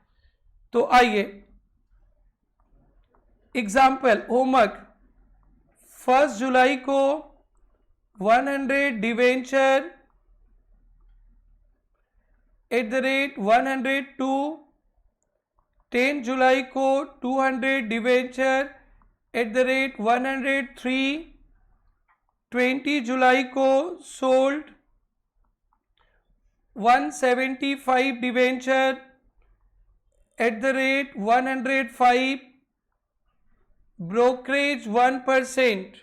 [SPEAKER 1] तो आइए एग्जाम्पल होमवर्क, 1 जुलाई को 100 डिवेंचर @102, 10 जुलाई को 200 डिवेंचर @103, 20 जुलाई को सोल्ड 175 डिवेंचर @105, ब्रोकरेज 1%।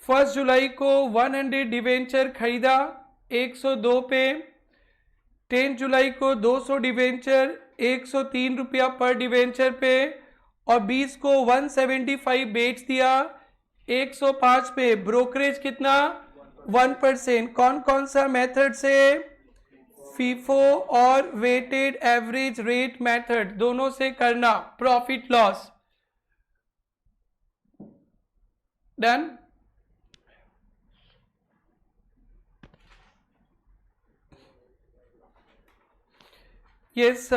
[SPEAKER 1] 1 जुलाई को 100 डिवेंचर खरीदा 102 पे, 10 जुलाई को 200 डिवेंचर 103 रुपया पर डिवेंचर पे, और 20 को 175 बेच दिया 105 पे। ब्रोकरेज कितना 1%। कौन कौन सा मेथड से, फीफो और वेटेड एवरेज रेट मेथड, दोनों से करना प्रॉफिट लॉस। डन। यस,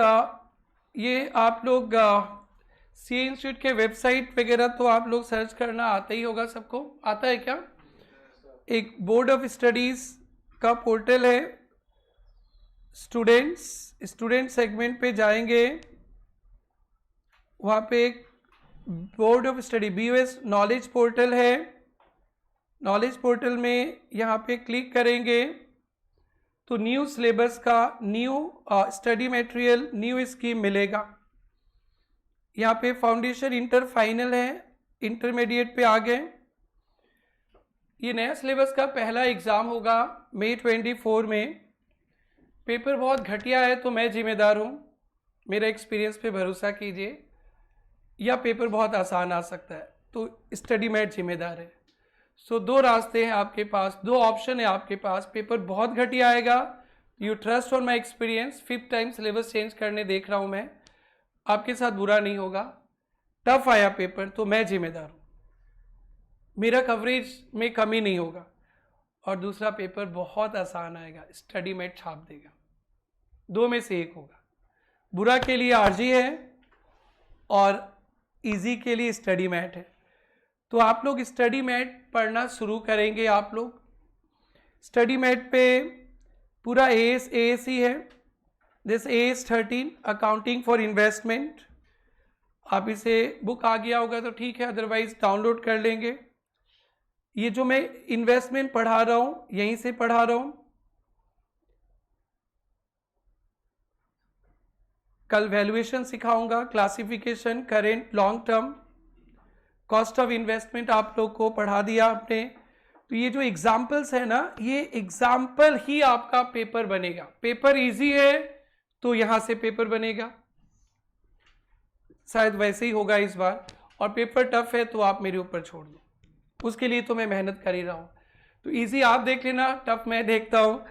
[SPEAKER 1] ये आप लोग सी इंस्टीट्यूट के वेबसाइट वगैरह तो आप लोग सर्च करना आता ही होगा, सबको आता है क्या? एक बोर्ड ऑफ स्टडीज का पोर्टल है, स्टूडेंट सेगमेंट पे जाएंगे, वहाँ पे एक board of study BOS knowledge portal है, नॉलेज पोर्टल में यहाँ पे क्लिक करेंगे तो न्यू सिलेबस का new study material new scheme मिलेगा। यहाँ पे फाउंडेशन इंटर फाइनल है, इंटरमीडिएट पे आ गए। ये नया सिलेबस का पहला एग्ज़ाम होगा मई 24 में। पेपर बहुत घटिया है तो मैं जिम्मेदार हूँ, मेरा एक्सपीरियंस पे भरोसा कीजिए, या पेपर बहुत आसान आ सकता है तो स्टडी मेट जिम्मेदार है। सो दो रास्ते हैं आपके पास, दो ऑप्शन है आपके पास। पेपर बहुत घटिया आएगा, you trust on my experience, 5th time syllabus change करने देख रहा हूँ मैं, आपके साथ बुरा नहीं होगा। टफ आया पेपर तो मैं जिम्मेदार हूँ, मेरा कवरेज में कमी नहीं होगा। और दूसरा पेपर बहुत आसान आएगा, स्टडी मेट छाप देगा, दो में से एक होगा। बुरा के लिए आरजी है और इजी के लिए स्टडी मैट है। तो आप लोग स्टडी मैट पढ़ना शुरू करेंगे। आप लोग स्टडी मैट पे पूरा AS ही है, this AS 13 accounting for investment. आप इसे बुक आ गया होगा तो ठीक है, अदरवाइज डाउनलोड कर लेंगे। ये जो मैं इन्वेस्टमेंट पढ़ा रहा हूँ यहीं से पढ़ा रहा हूँ। कल वैल्यूएशन सिखाऊंगा, classification, current, long term, cost of investment आप लोग को पढ़ा दिया आपने। तो ये जो एग्जाम्पल्स है ना, ये एग्जाम्पल ही आपका पेपर बनेगा। पेपर इजी है तो यहां से पेपर बनेगा, शायद वैसे ही होगा इस बार। और पेपर टफ है तो आप मेरे ऊपर छोड़ दो, उसके लिए तो मैं मेहनत कर ही रहा हूँ। तो इजी आप देख लेना, टफ मैं देखता हूँ,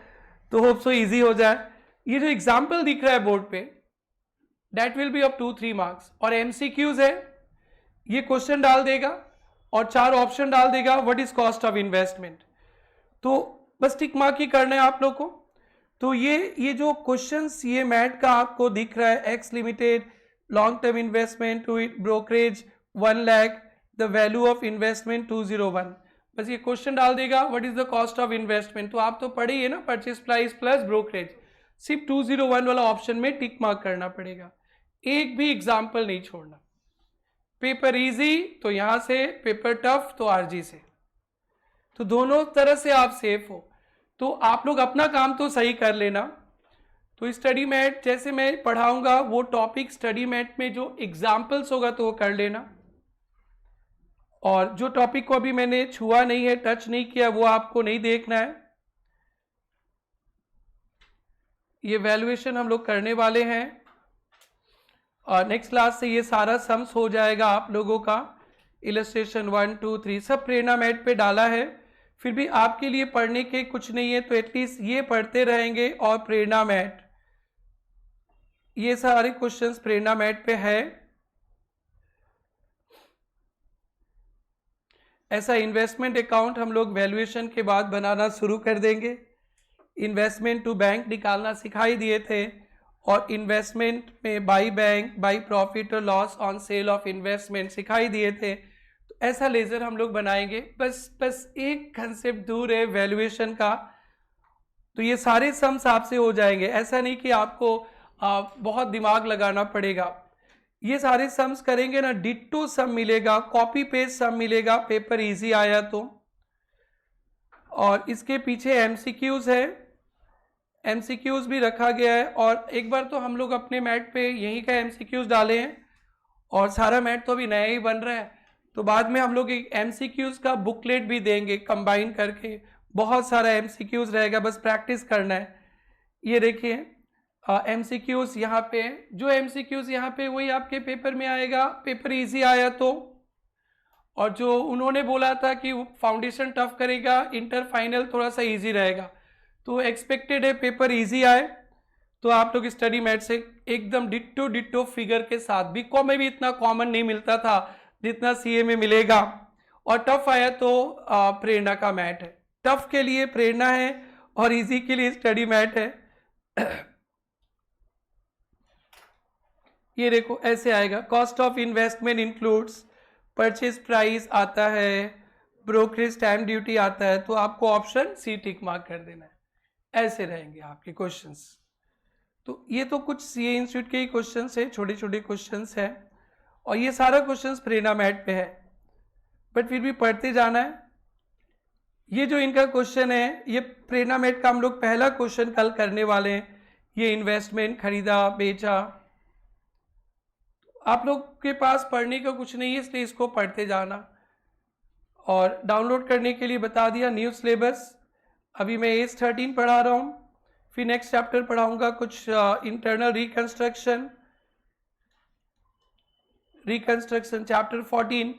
[SPEAKER 1] तो होप सो इजी हो जाए। ये जो एग्जाम्पल दिख रहा है बोर्ड पे, that will be of 2-3 marks. और MCQs है, ये क्वेश्चन डाल देगा और 4 ऑप्शन डाल देगा, what is cost of investment. तो बस टिक मार्क ही करना है आप लोग को। तो ये जो क्वेश्चंस ये मैट का आपको दिख रहा है, X limited, long term investment to it, brokerage 1 lakh, the value of investment 201, बस ये क्वेश्चन डाल देगा, what is the cost of investment. तो आप तो पढ़े ही है ना, परचेज प्राइस प्लस ब्रोकरेज। सिर्फ 201 वाला ऑप्शन में टिक मार्क करना पड़ेगा, एक भी एग्जाम्पल नहीं छोड़ना। पेपर इजी तो यहां से, पेपर टफ तो आरजी से, तो दोनों तरह से आप सेफ हो। तो आप लोग अपना काम तो सही कर लेना। तो स्टडी मैट जैसे मैं पढ़ाऊंगा वो टॉपिक स्टडी मैट में जो एग्जाम्पल्स होगा तो वो कर लेना। और जो टॉपिक को अभी मैंने छुआ नहीं है, टच नहीं किया, वो आपको नहीं देखना है। ये वैल्यूएशन हम लोग करने वाले हैं और नेक्स्ट क्लास से ये सारा सम्स हो जाएगा आप लोगों का। इलस्ट्रेशन 1, 2, 3 सब प्रेरणा मैट पे डाला है। फिर भी आपके लिए पढ़ने के कुछ नहीं है तो एटलीस्ट ये पढ़ते रहेंगे। और प्रेरणा मैट, ये सारे क्वेश्चंस प्रेरणा मैट पे है। ऐसा इन्वेस्टमेंट अकाउंट हम लोग वैल्यूएशन के बाद बनाना शुरू कर देंगे। इन्वेस्टमेंट टू बैंक निकालना सिखाई दिए थे और इन्वेस्टमेंट में बाई बैंक, बाई प्रॉफिट और loss on sale of investment सिखाई दिए थे। तो ऐसा लेजर हम लोग बनाएंगे। बस एक कंसेप्ट दूर है वैल्यूएशन का, तो ये सारे सम्स आपसे हो जाएंगे। ऐसा नहीं कि आपको बहुत दिमाग लगाना पड़ेगा। ये सारे सम्स करेंगे ना, डिट्टो सम मिलेगा, कॉपी पेस्ट सम मिलेगा, पेपर इजी आया तो। और इसके पीछे MCQs है, MCQs भी रखा गया है। और एक बार तो हम लोग अपने मैट पे यहीं का MCQs डाले हैं और सारा मैट तो अभी नया ही बन रहा है। तो बाद में हम लोग एक MCQs का बुकलेट भी देंगे कंबाइन करके, बहुत सारा MCQs रहेगा, बस प्रैक्टिस करना है। ये देखिए MCQs यहाँ पे, जो MCQs यहाँ पे वही आपके पेपर में आएगा, पेपर इजी आया तो। और जो उन्होंने बोला था कि फाउंडेशन टफ करेगा, इंटर फाइनल थोड़ा सा इजी रहेगा, तो एक्सपेक्टेड है पेपर इजी आए। तो आप लोग स्टडी मैट से एकदम डिट्टो फिगर के साथ, बीकॉम में भी इतना कॉमन नहीं मिलता था जितना CA में मिलेगा। और टफ आया तो प्रेरणा का मैट है, टफ के लिए प्रेरणा है और इजी के लिए स्टडी मैट है। ये देखो ऐसे आएगा, cost of investment includes, purchase price आता है, ब्रोकरेज स्टैम्प ड्यूटी आता है, तो आपको ऑप्शन C टिक मार्क कर देना है। ऐसे रहेंगे आपके क्वेश्चंस। तो ये तो कुछ CA इंस्टीट्यूट के ही क्वेश्चंस है, छोटे छोटे क्वेश्चंस है और ये सारा क्वेश्चंस प्रेरणा मैट पे है, बट फिर भी पढ़ते जाना है। ये जो इनका क्वेश्चन है, ये प्रेरणा मेट का हम लोग पहला क्वेश्चन कल करने वाले हैं। ये इन्वेस्टमेंट, खरीदा बेचा, आप लोग के पास पढ़ने का कुछ नहीं है, इसलिए इसको पढ़ते जाना। और डाउनलोड करने के लिए बता दिया न्यू सिलेबस। अभी मैं एज 13 पढ़ा रहा हूँ, फिर नेक्स्ट चैप्टर पढ़ाऊँगा कुछ इंटरनल रिकंस्ट्रक्शन चैप्टर 14।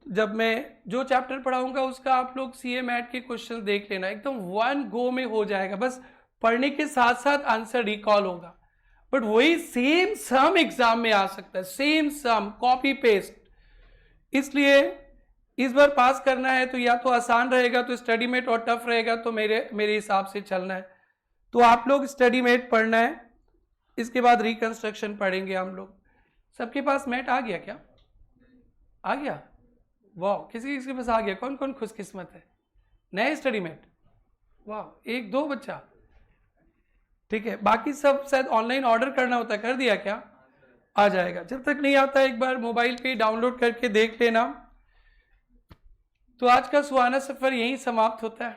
[SPEAKER 1] जब मैं जो चैप्टर पढ़ाऊँगा उसका आप लोग CA मैट के क्वेश्चन देख लेना, एकदम वन गो में हो जाएगा, बस पढ़ने के साथ साथ आंसर रिकॉल होगा। बट वही सेम सम एग्जाम में आ सकता है, सेम सम कॉपी पेस्ट। इसलिए इस बार पास करना है तो या तो आसान रहेगा तो स्टडी मेट, और टफ रहेगा तो मेरे हिसाब से चलना है। तो आप लोग स्टडी मेट पढ़ना है, इसके बाद रिकंस्ट्रक्शन पढ़ेंगे हम लोग। सबके पास मैट आ गया क्या? आ गया? वाह, किसी के पास आ गया? कौन कौन खुशकिस्मत है? नए स्टडी मेट? वाह, 1-2 बच्चा। ठीक है, बाकी सब शायद ऑनलाइन ऑर्डर करना होता है, कर दिया क्या? आ जाएगा। जब तक नहीं आता एक बार मोबाइल पे डाउनलोड करके देख लेना। तो आज का सुहाना सफर यहीं समाप्त होता है।